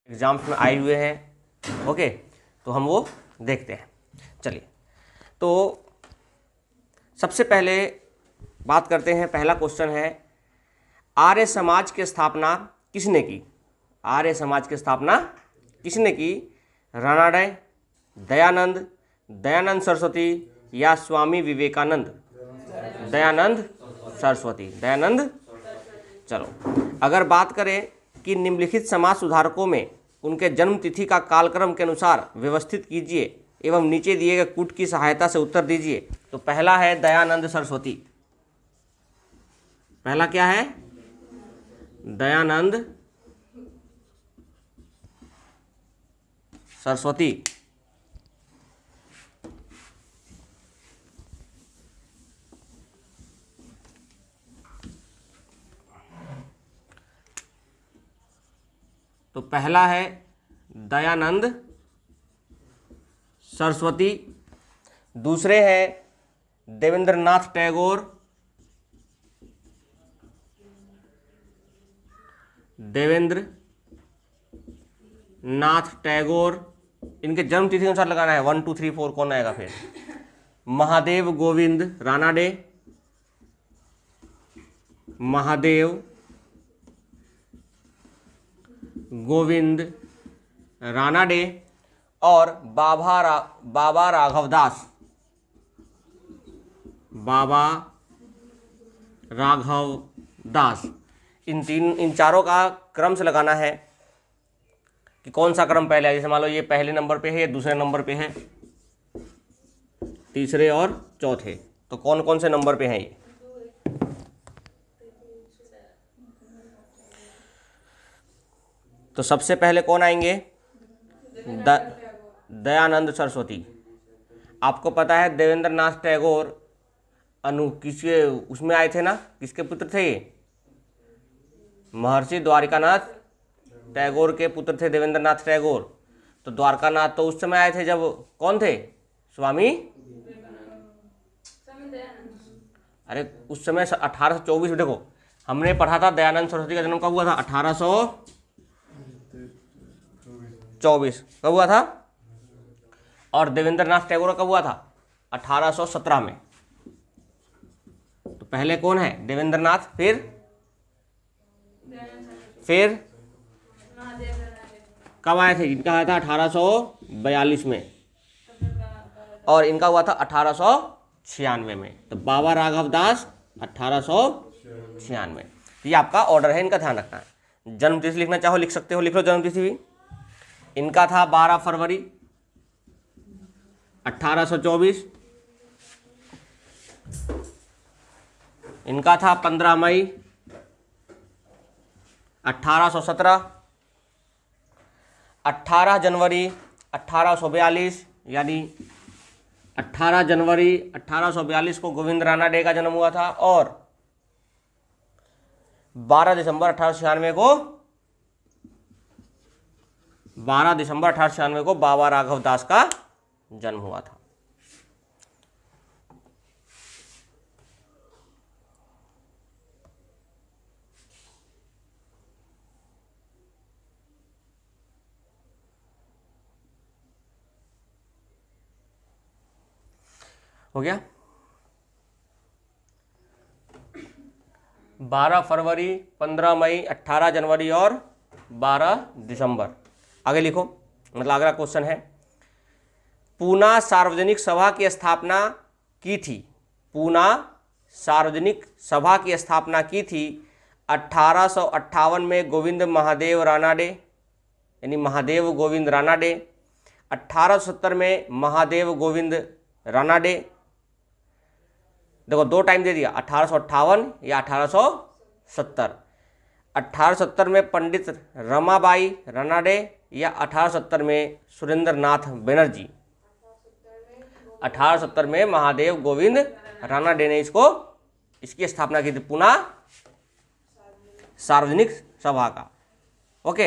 Exams में आए हुए हैं। ओके, तो हम वो देखते हैं। चलिए, तो सबसे पहले बात करते हैं। पहला क्वेश्चन है, आर्य समाज की स्थापना किसने की? आर्य समाज की स्थापना किसने की? रानाडे, दयानंद, दयानंद सरस्वती या स्वामी विवेकानंद? दयानंद सरस्वती, दयानंद। चलो, अगर बात करें कि निम्नलिखित समाज सुधारकों में उनके जन्म तिथि का कालक्रम के अनुसार व्यवस्थित कीजिए एवं नीचे दिए गए कूट की सहायता से उत्तर दीजिए। तो पहला है दयानंद सरस्वती। पहला क्या है? दयानंद सरस्वती। तो पहला है दयानंद सरस्वती। दूसरे हैं देवेंद्रनाथ टैगोर। देवेंद्र नाथ टैगोर, इनके जन्म तिथि के अनुसार लगाना है। 1 2 3 4 कौन आएगा फिर? महादेव गोविंद रानाडे, महादेव गोविंद रानाडे और बाबा राघवदास। बाबा राघवदास। इन चारों का क्रम से लगाना है कि कौन सा क्रम पहले है। जैसे मान लो ये पहले नंबर पे है, ये दूसरे नंबर पे है, तीसरे और चौथे। तो कौन कौन से नंबर पे हैं ये? तो सबसे पहले कौन आएंगे? दयानंद सरस्वती। आपको पता है देवेंद्रनाथ टैगोर किसके उसमें आए थे ना? किसके पुत्र थे ये? महर्षि द्वारिकानाथ टैगोर के पुत्र थे देवेंद्रनाथ टैगोर। तो द्वारकानाथ तो उस समय आए थे जब कौन थे? स्वामी, अरे उस समय 1824 में। देखो, हमने पढ़ा था दयानंद सरस्वती का जन्म कब हुआ था? 1824 कब हुआ था? और देवेंद्रनाथ टैगोर कब हुआ था? 1817 में। तो पहले कौन है? देवेंद्रनाथ, फिर कब आए थे? इनका आया था 1842 में और इनका हुआ था 1896 में। तो बाबा राघवदास 1896। ये आपका ऑर्डर है, इनका ध्यान रखना है। जन्म तिथि लिखना चाहो लिख सकते हो, लिख लो जन्म तिथि भी। इनका था 12 फरवरी 1824। इनका था 15 मई 1817। 18 जनवरी 1842, यानी 18 जनवरी 1842 को गोविंद रानाडे का जन्म हुआ था। और 12 दिसंबर 1896 को बाबा राघवदास का जन्म हुआ था। हो गया? 12 फरवरी, 15 मई, 18 जनवरी और 12 दिसंबर। आगे लिखो, मतलब अगला क्वेश्चन है, पूना सार्वजनिक सभा की स्थापना की थी। पूना सार्वजनिक सभा की स्थापना की थी 1858 में गोविंद महादेव रानाडे, यानी महादेव गोविंद रानाडे। 1870 में महादेव गोविंद रानाडे। देखो, दो टाइम दे दिया, 1858 या 1870। 1870 में पंडित रमाबाई रानाडे या 1870 में सुरेंद्रनाथ बनर्जी। 1870 में महादेव गोविंद रानाडे ने इसकी स्थापना की थी, पुणे सार्वजनिक सभा का। ओके,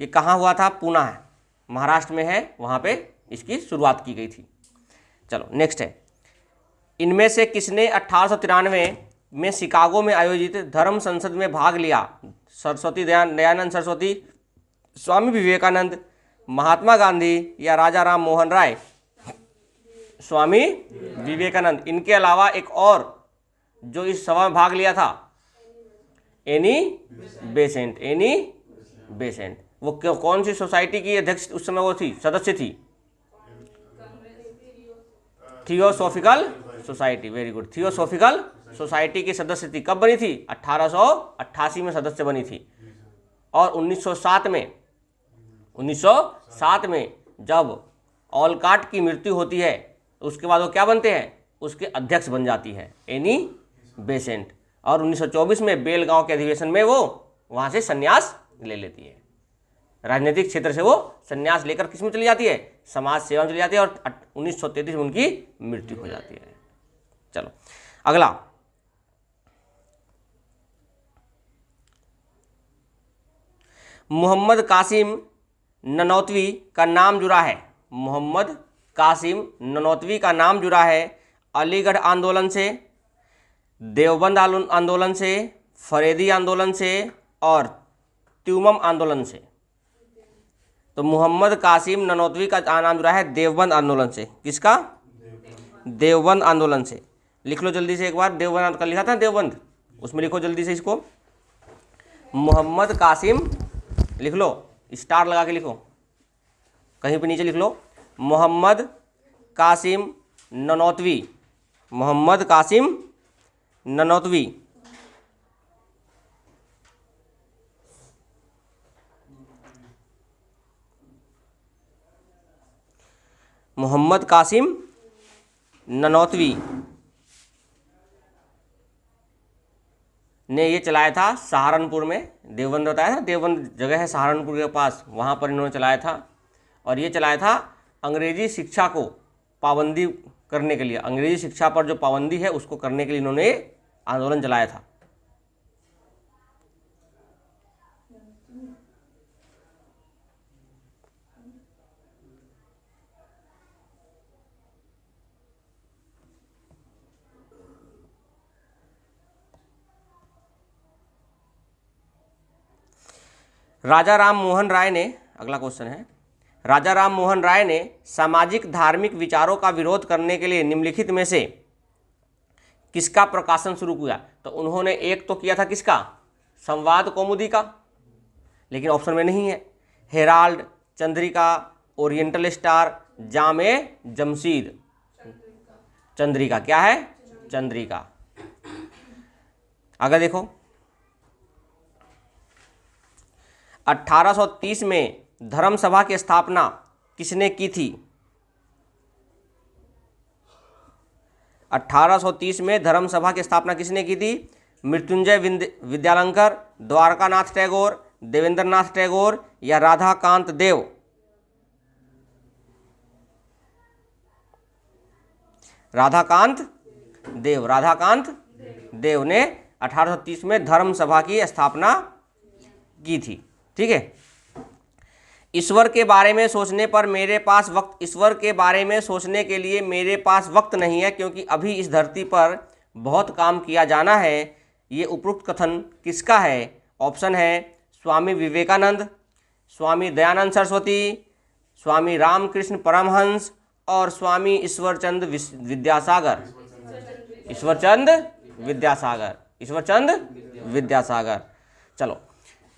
ये कहाँ हुआ था? पुणे है, महाराष्ट्र में है, वहाँ पे इसकी शुरुआत की गई थी। चलो नेक्स्ट है, इनमें से किसने 1893 में शिकागो में आयोजित धर्म संसद में भाग लिया? सरस्वती, दयानंद सरस्वती, स्वामी विवेकानंद, महात्मा गांधी या राजा राम मोहन राय? स्वामी विवेकानंद। इनके अलावा एक और जो इस सभा में भाग लिया था, एनी बेसेंट। एनी बेसेंट वो कौन सी सोसाइटी की अध्यक्ष उस समय वो थी, सदस्य थी? Theosophical society. Very good. Theosophical society की सदस्य थी। कब बनी थी? 1888 में सदस्य बनी थी। और 1907 में जब ऑलकाट की मृत्यु होती है तो उसके बाद वो क्या बनते हैं? उसके अध्यक्ष बन जाती है एनी बेसेंट। और 1924 में बेलगांव के अधिवेशन में वो वहां से संन्यास ले लेती है। राजनीतिक क्षेत्र से वो संन्यास लेकर किस में चली जाती है? समाज सेवा में चली जाती है। और 1933 में उनकी मृत्यु हो जाती है। चलो अगला, मोहम्मद कासिम ननौतवी का नाम जुड़ा है। मोहम्मद कासिम ननौतवी का नाम जुड़ा है अलीगढ़ आंदोलन से, देवबंद आंदोलन से, फरेदी आंदोलन से और त्यूमम आंदोलन से। तो मोहम्मद कासिम ननौतवी का नाम जुड़ा है देवबंद आंदोलन से। किसका? देवबंद आंदोलन से। लिख लो जल्दी से एक बार, देवबंद का लिखा था देवबंद, उसमें लिखो जल्दी से इसको। मोहम्मद कासिम लिख लो, स्टार लगा के लिखो, कहीं पे नीचे लिख लो, मोहम्मद कासिम ननौतवी। मोहम्मद कासिम ननौतवी। मोहम्मद कासिम ननौतवी ने ये चलाया था सहारनपुर में। देवबंद बताया था, देवबंद जगह है सहारनपुर के पास, वहाँ पर इन्होंने चलाया था। और ये चलाया था अंग्रेजी शिक्षा को पाबंदी करने के लिए। अंग्रेजी शिक्षा पर जो पाबंदी है उसको करने के लिए इन्होंने आंदोलन चलाया था। राजा राम मोहन राय ने, अगला क्वेश्चन है, राजा राम मोहन राय ने सामाजिक धार्मिक विचारों का विरोध करने के लिए निम्नलिखित में से किसका प्रकाशन शुरू किया? तो उन्होंने एक तो किया था किसका? संवाद कौमुदी का, लेकिन ऑप्शन में नहीं है। हेराल्ड, चंद्रिका, ओरिएंटल स्टार, जामे जमशीद। चंद्रिका। क्या है? चंद्रिका। आगे देखो, 1830 में धर्म सभा की स्थापना किसने की थी? 1830 में धर्म सभा की स्थापना किसने की थी? मृत्युंजय विद्यालंकर, द्वारकानाथ टैगोर, देवेंद्रनाथ टैगोर या राधाकांत देव? राधाकांत देव। राधाकांत देव ने 1830 में धर्म सभा की स्थापना की थी। ठीक है। ईश्वर के बारे में सोचने पर मेरे पास वक्त, ईश्वर के बारे में सोचने के लिए मेरे पास वक्त नहीं है क्योंकि अभी इस धरती पर बहुत काम किया जाना है। ये उपरोक्त कथन किसका है? ऑप्शन है स्वामी विवेकानंद, स्वामी दयानंद सरस्वती, स्वामी रामकृष्ण परमहंस और स्वामी ईश्वरचंद विद्यासागर। ईश्वरचंद विद्यासागर। ईश्वरचंद विद्यासागर। चलो,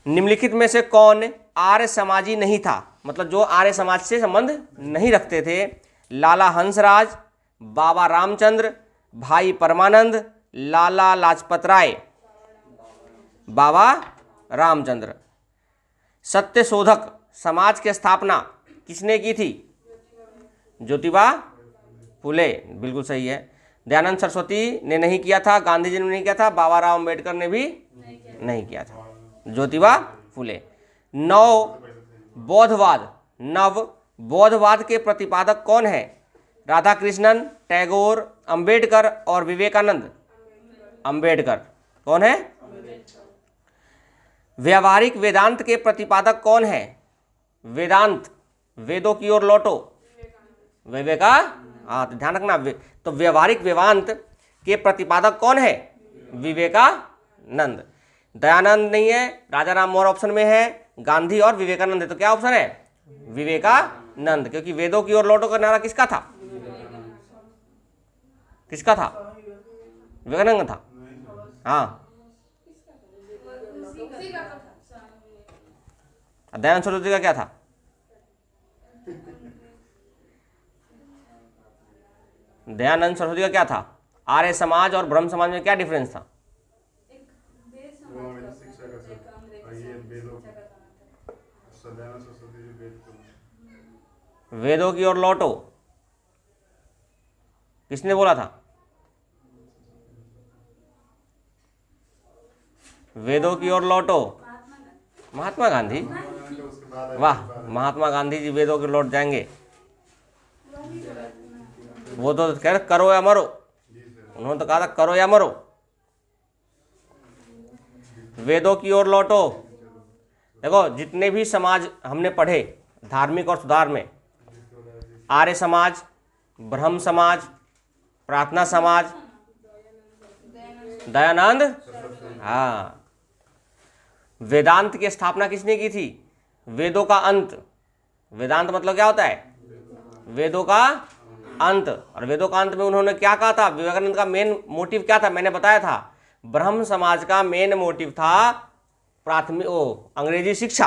निम्नलिखित में से कौन आर्य समाजी नहीं था? मतलब जो आर्य समाज से संबंध नहीं रखते थे। लाला हंसराज, बाबा रामचंद्र, भाई परमानंद, लाला लाजपत राय। बाबा रामचंद्र। सत्यशोधक समाज की स्थापना किसने की थी? ज्योतिबा फुले। बिल्कुल सही है। दयानंद सरस्वती ने नहीं किया था, गांधी जी ने नहीं किया था, बाबा राव अम्बेडकर ने भी नहीं किया था, ज्योतिबा फुले। नव बौद्धवाद के प्रतिपादक कौन है? राधा कृष्णन, टैगोर, अंबेडकर और विवेकानंद। अंबेडकर। कौन है? व्यावहारिक वेदांत के प्रतिपादक कौन है? वेदांत, वेदों की ओर लौटो, हाँ तो ध्यान रखना। तो व्यावहारिक वेदांत के प्रतिपादक कौन है? विवेकानंद। दयानंद नहीं है, राजा राम मोहन ऑप्शन में है, गांधी और विवेकानंद है, तो क्या ऑप्शन है? विवेकानंद, क्योंकि वेदों की ओर लौटो का नारा किसका था? किसका था? विवेकानंद था। हाँ, दयानंद सरस्वती का क्या था? दयानंद सरस्वती का क्या था? आर्य समाज और ब्रह्म समाज में क्या डिफरेंस था? वेदों की ओर लौटो किसने बोला था? वेदों की ओर लौटो, महात्मा गांधी। वाह, महात्मा गांधी जी वेदों की ओर लौट जाएंगे। वो तो कह रहे करो या मरो, उन्होंने तो कहा था करो या मरो। वेदों की ओर लौटो। देखो, जितने भी समाज हमने पढ़े धार्मिक और सुधार में, आर्य समाज, ब्रह्म समाज, प्रार्थना समाज, दयानंद, हाँ। वेदांत की स्थापना किसने की थी? वेदों का अंत। वेदांत मतलब क्या होता है? वेदों का अंत। और वेदों का अंत में उन्होंने क्या कहा था? विवेकानंद का मेन मोटिव क्या था? मैंने बताया था, ब्रह्म समाज का मेन मोटिव था प्राथमिक अंग्रेजी शिक्षा।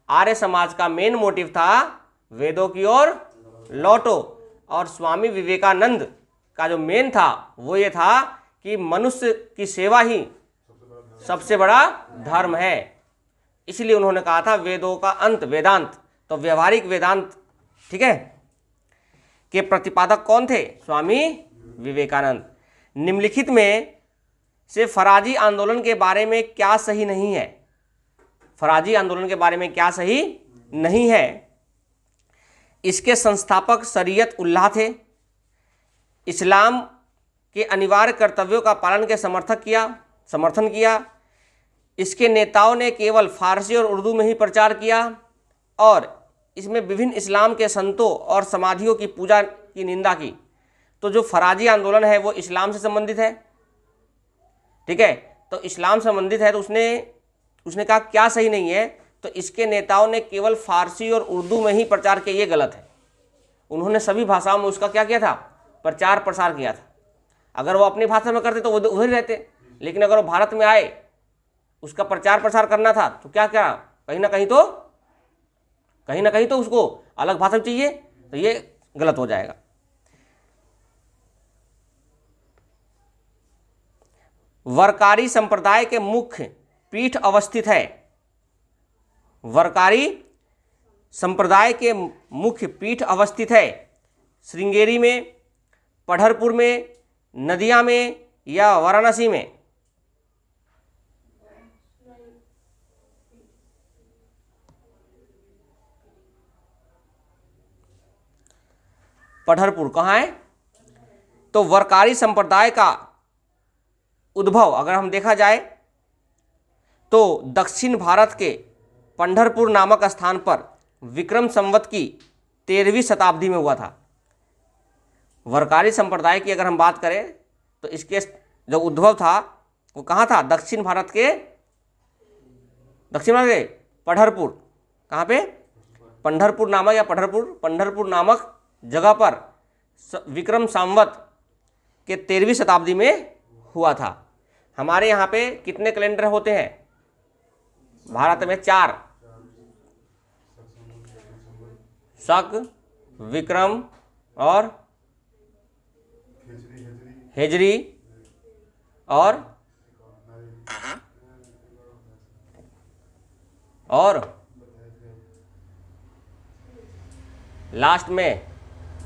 आर्य समाज का मेन मोटिव था वेदों की ओर लौटो। और स्वामी विवेकानंद का जो मेन था वो ये था कि मनुष्य की सेवा ही सबसे बड़ा धर्म है। इसलिए उन्होंने कहा था वेदों का अंत वेदांत। तो व्यवहारिक वेदांत, ठीक है, के प्रतिपादक कौन थे? स्वामी विवेकानंद। निम्नलिखित में से फराजी आंदोलन के बारे में क्या सही नहीं है? फराजी आंदोलन के बारे में क्या सही नहीं है? इसके संस्थापक शरीयत उल्लाह थे, इस्लाम के अनिवार्य कर्तव्यों का पालन के समर्थन किया। इसके नेताओं ने केवल फारसी और उर्दू में ही प्रचार किया और इसमें विभिन्न इस्लाम के संतों और समाधियों की पूजा की निंदा की। तो जो फराजी आंदोलन है वो इस्लाम से संबंधित है, ठीक है। तो इस्लाम संबंधित है, तो उसने कहा क्या सही नहीं है? तो इसके नेताओं ने केवल फारसी और उर्दू में ही प्रचार किया, ये गलत है। उन्होंने सभी भाषाओं में उसका क्या किया था? प्रचार प्रसार किया था। अगर वो अपनी भाषा में करते तो वो उधर ही रहते, लेकिन अगर वो भारत में आए, उसका प्रचार प्रसार करना था, तो क्या क्या कहीं ना कहीं तो उसको अलग भाषा चाहिए, तो ये गलत हो जाएगा। वरकारी संप्रदाय के मुख्य पीठ अवस्थित है। वरकारी संप्रदाय के मुख्य पीठ अवस्थित है श्रृंगेरी में, पढ़रपुर में, नदिया में या वाराणसी में? पढ़रपुर कहाँ है? तो वरकारी संप्रदाय का उद्भव अगर हम देखा जाए तो दक्षिण भारत के पंढरपुर नामक स्थान पर विक्रम संवत की 13वीं शताब्दी में हुआ था। वरकारी संप्रदाय की अगर हम बात करें तो इसके जो उद्भव था वो कहाँ था? दक्षिण भारत के पढ़रपुर। कहाँ पे? पंढरपुर नामक या पंढरपुर नामक जगह पर विक्रम संवत के 13वीं शताब्दी में हुआ था। हमारे यहाँ पे कितने कैलेंडर होते हैं? भारत में 4, शक, विक्रम और हिजरी और लास्ट में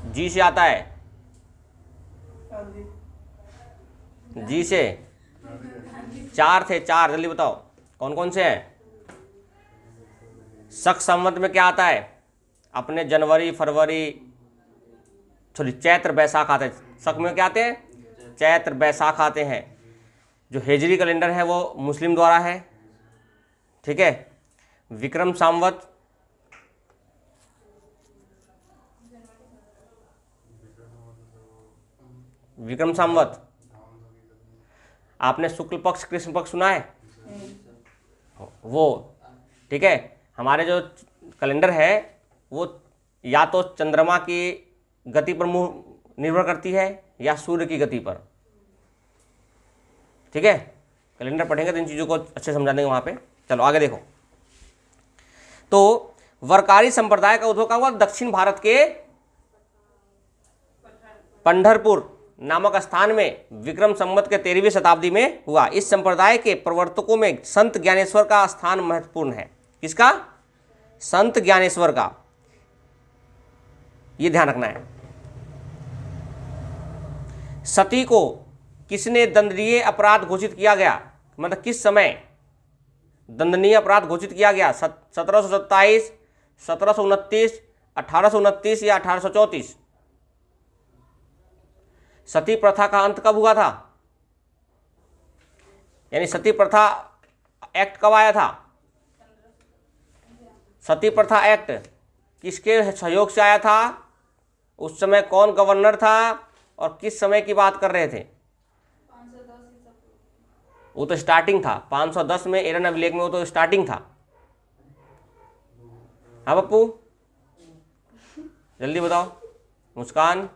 जी से आता है, जी से 4 थे। 4 जल्दी बताओ कौन कौन से हैं? शक संवत में क्या आता है? अपने जनवरी फरवरी चैत्र बैसाख आते हैं। शक में क्या आते हैं? चैत्र बैसाख आते हैं। जो हिजरी कैलेंडर है वो मुस्लिम द्वारा है, ठीक है। विक्रम संवत आपने शुक्ल पक्ष कृष्ण पक्ष सुना है? वो ठीक है, हमारे जो कैलेंडर है वो या तो चंद्रमा की गति पर निर्भर करती है या सूर्य की गति पर। ठीक है, कैलेंडर पढ़ेंगे तो इन चीज़ों को अच्छे समझा देंगे वहाँ पे। चलो आगे देखो। तो वरकारी संप्रदाय का उद्भव कहाँ हुआ? दक्षिण भारत के पंढरपुर नामक स्थान में विक्रम संवत के 13वीं शताब्दी में हुआ। इस संप्रदाय के प्रवर्तकों में संत ज्ञानेश्वर का स्थान महत्वपूर्ण है। किसका? संत ज्ञानेश्वर का, ये ध्यान रखना है। सती को किसने दंडनीय अपराध घोषित किया गया? मतलब किस समय दंडनीय अपराध घोषित किया गया? 1727, 1729, 1829 या 1834? सती प्रथा का अंत कब हुआ था? यानी सती प्रथा एक्ट कब आया था? सती प्रथा एक्ट किसके सहयोग से आया था? उस समय कौन गवर्नर था और किस समय की बात कर रहे थे? वो तो स्टार्टिंग था 510 में एरन अभिलेख में, वो तो स्टार्टिंग था। हाँ पप्पू जल्दी बताओ। मुस्कान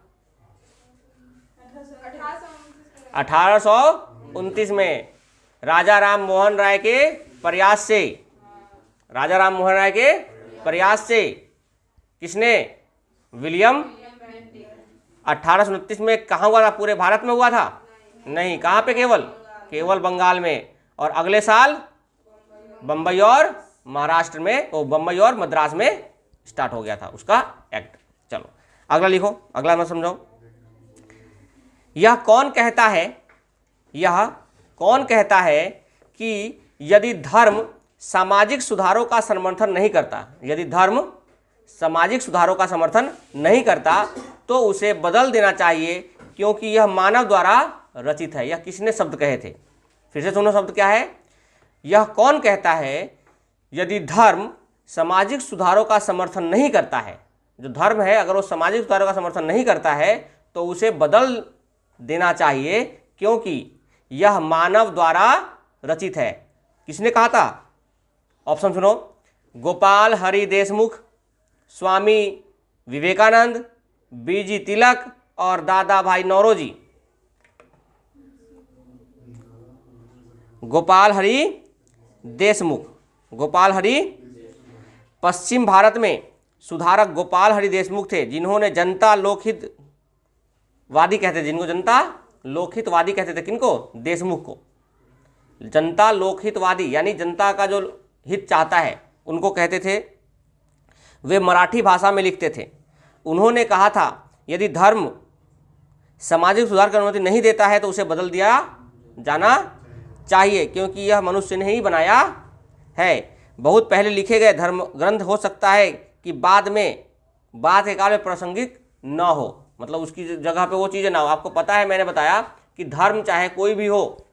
1829 में राजा राम मोहन राय के प्रयास से, राजा राम मोहन राय के प्रयास से किसने? विलियम। 1829 में कहाँ हुआ था? पूरे भारत में हुआ था? नहीं, कहाँ पे? केवल बंगाल में। और अगले साल बम्बई और महाराष्ट्र में, वो बम्बई और मद्रास में स्टार्ट हो गया था उसका एक्ट। चलो अगला लिखो, अगला मैं समझाओ। यह कौन कहता है कि यदि धर्म सामाजिक सुधारों का समर्थन नहीं करता, यदि धर्म सामाजिक सुधारों का समर्थन नहीं करता तो उसे बदल देना चाहिए क्योंकि यह मानव द्वारा रचित है? यह किसने शब्द कहे थे? फिर से सुनो शब्द क्या है। यह कौन कहता है यदि धर्म सामाजिक सुधारों का समर्थन नहीं करता है, जो धर्म है अगर वो सामाजिक सुधारों का समर्थन नहीं करता है तो उसे बदल देना चाहिए क्योंकि यह मानव द्वारा रचित है? किसने कहा था? ऑप्शन सुनो। गोपाल हरि देशमुख, स्वामी विवेकानंद, बीजी तिलक और दादा भाई नौरोजी। गोपाल हरि देशमुख, गोपाल हरि, पश्चिम भारत में सुधारक गोपाल हरि देशमुख थे जिन्होंने जनता लोकहितवादी कहते थे, जिनको जनता लोकहितवादी कहते थे। किनको? देशमुख को। जनता लोकहितवादी यानी जनता का जो हित चाहता है उनको कहते थे। वे मराठी भाषा में लिखते थे। उन्होंने कहा था यदि धर्म सामाजिक सुधार की अनुमति नहीं देता है तो उसे बदल दिया जाना चाहिए क्योंकि यह मनुष्य ने ही बनाया है। बहुत पहले लिखे गए धर्म ग्रंथ हो सकता है कि बाद के काल में प्रासंगिक न हो, मतलब उसकी जगह पे वो चीज़ें ना हो। आपको पता है, मैंने बताया कि धर्म चाहे कोई भी हो,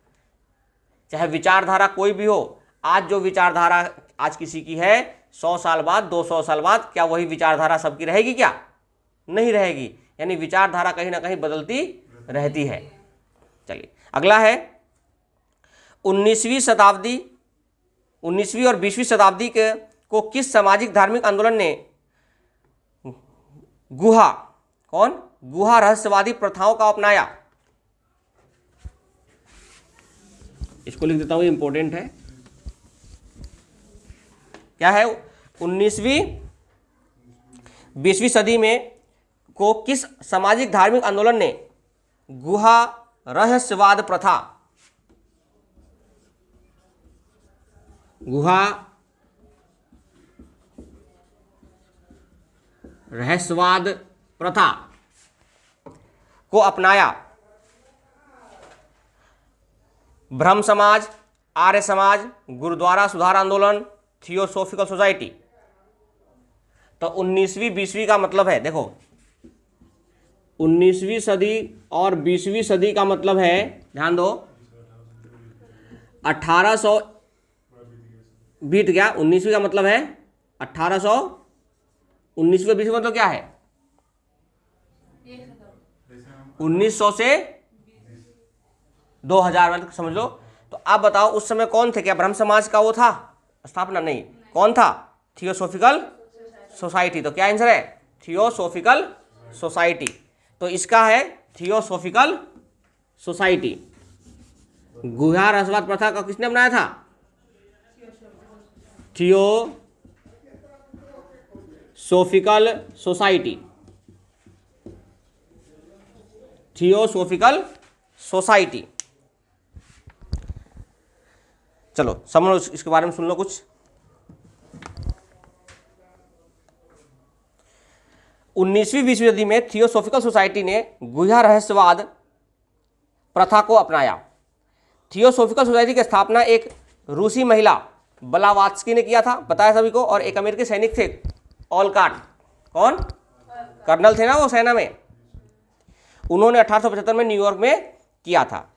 चाहे विचारधारा कोई भी हो, आज जो विचारधारा आज किसी की है 100 साल बाद 200 साल बाद क्या वही विचारधारा सबकी रहेगी? क्या नहीं रहेगी। यानी विचारधारा कहीं ना कहीं बदलती रहती है। चलिए अगला है 19वीं और 20वीं शताब्दी को किस सामाजिक धार्मिक आंदोलन ने गुहा रहस्यवादी प्रथाओं का अपनाया? इसको लिख देता हूं, ये इंपॉर्टेंट है। क्या है? 19वीं 20वीं सदी में को किस सामाजिक धार्मिक आंदोलन ने गुहा रहस्यवाद प्रथा, गुहा रहस्यवाद प्रथा को अपनाया? ब्रह्म समाज, आर्य समाज, गुरुद्वारा सुधार आंदोलन, थियोसॉफिकल सोसाइटी। तो 19वीं 20वीं का मतलब है, देखो 19वीं सदी और 20वीं सदी का मतलब है, ध्यान दो, 1800 बीत गया। 19वीं का मतलब है 1800, 19वीं 20वीं मतलब क्या है? 1900 से 2000 में समझ लो। तो आप बताओ उस समय कौन थे? क्या ब्रह्म समाज का वो था स्थापना? नहीं, कौन था? Theosophical society. तो क्या आंसर है? Theosophical society. तो इसका है थियोसॉफिकल सोसाइटी। गुहा रहस्यवाद प्रथा का किसने बनाया था? Theosophical society. Theosophical society. चलो समझो, इसके बारे में सुन लो कुछ। 19वीं 20वीं सदी में थियोसॉफिकल सोसाइटी ने गुहा रहस्यवाद प्रथा को अपनाया। थियोसॉफिकल सोसाइटी की स्थापना एक रूसी महिला ब्लावात्स्की ने किया था, बताया सभी को, और एक अमेरिकी सैनिक थे ऑलकाट। कौन? कर्नल थे ना वो सेना में। उन्होंने 1875 में न्यूयॉर्क में किया था।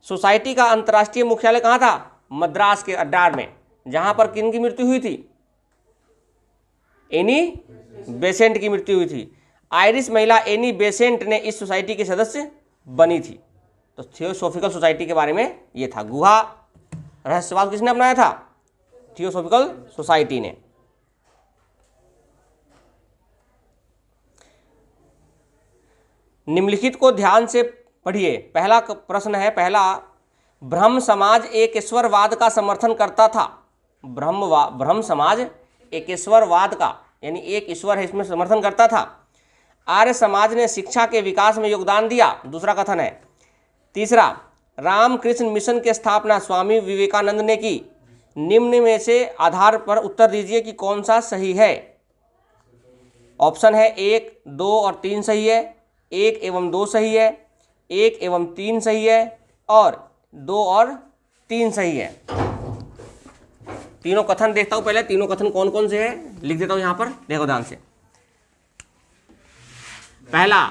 सोसाइटी का अंतर्राष्ट्रीय मुख्यालय कहाँ था? मद्रास के अड्डार में, जहां पर किन की मृत्यु हुई थी? एनी बेसेंट की मृत्यु हुई थी। आयरिश महिला एनी बेसेंट ने इस सोसाइटी की सदस्य बनी थी। तो थियोसॉफिकल सोसाइटी के बारे में ये था। गुहा रहस्यवाद किसने अपनाया था? थियोसॉफिकल सोसाइटी ने। निम्नलिखित को ध्यान से पढ़िए। पहला प्रश्न है, पहला, ब्रह्म समाज एक ईश्वरवाद का समर्थन करता था। ब्रह्म समाज एक ईश्वरवाद का, यानी एक ईश्वर है, इसमें समर्थन करता था। आर्य समाज ने शिक्षा के विकास में योगदान दिया, दूसरा कथन है। तीसरा, रामकृष्ण मिशन की स्थापना स्वामी विवेकानंद ने की। निम्न में से आधार पर उत्तर दीजिए कि कौन सा सही है। ऑप्शन है 1, 2 और 3 सही है, 1 एवं 2 सही है, 1 एवं 3 सही है, और 2 और 3 सही है। तीनों कथन देखता हूं, पहले तीनों कथन कौन कौन से हैं लिख देता हूं यहां पर, देखो ध्यान से। पहला,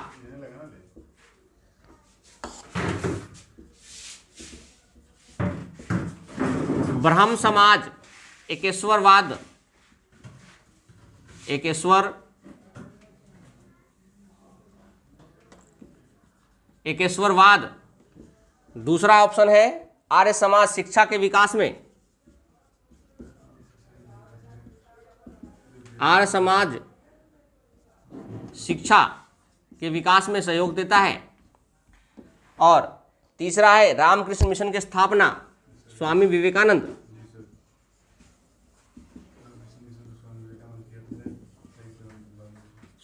ब्रह्म समाज एक ईश्वरवाद, एक ईश्वरवाद। दूसरा ऑप्शन है आर्य समाज शिक्षा के विकास में, आर्य समाज शिक्षा के विकास में सहयोग देता है। और तीसरा है रामकृष्ण मिशन की स्थापना स्वामी विवेकानंद।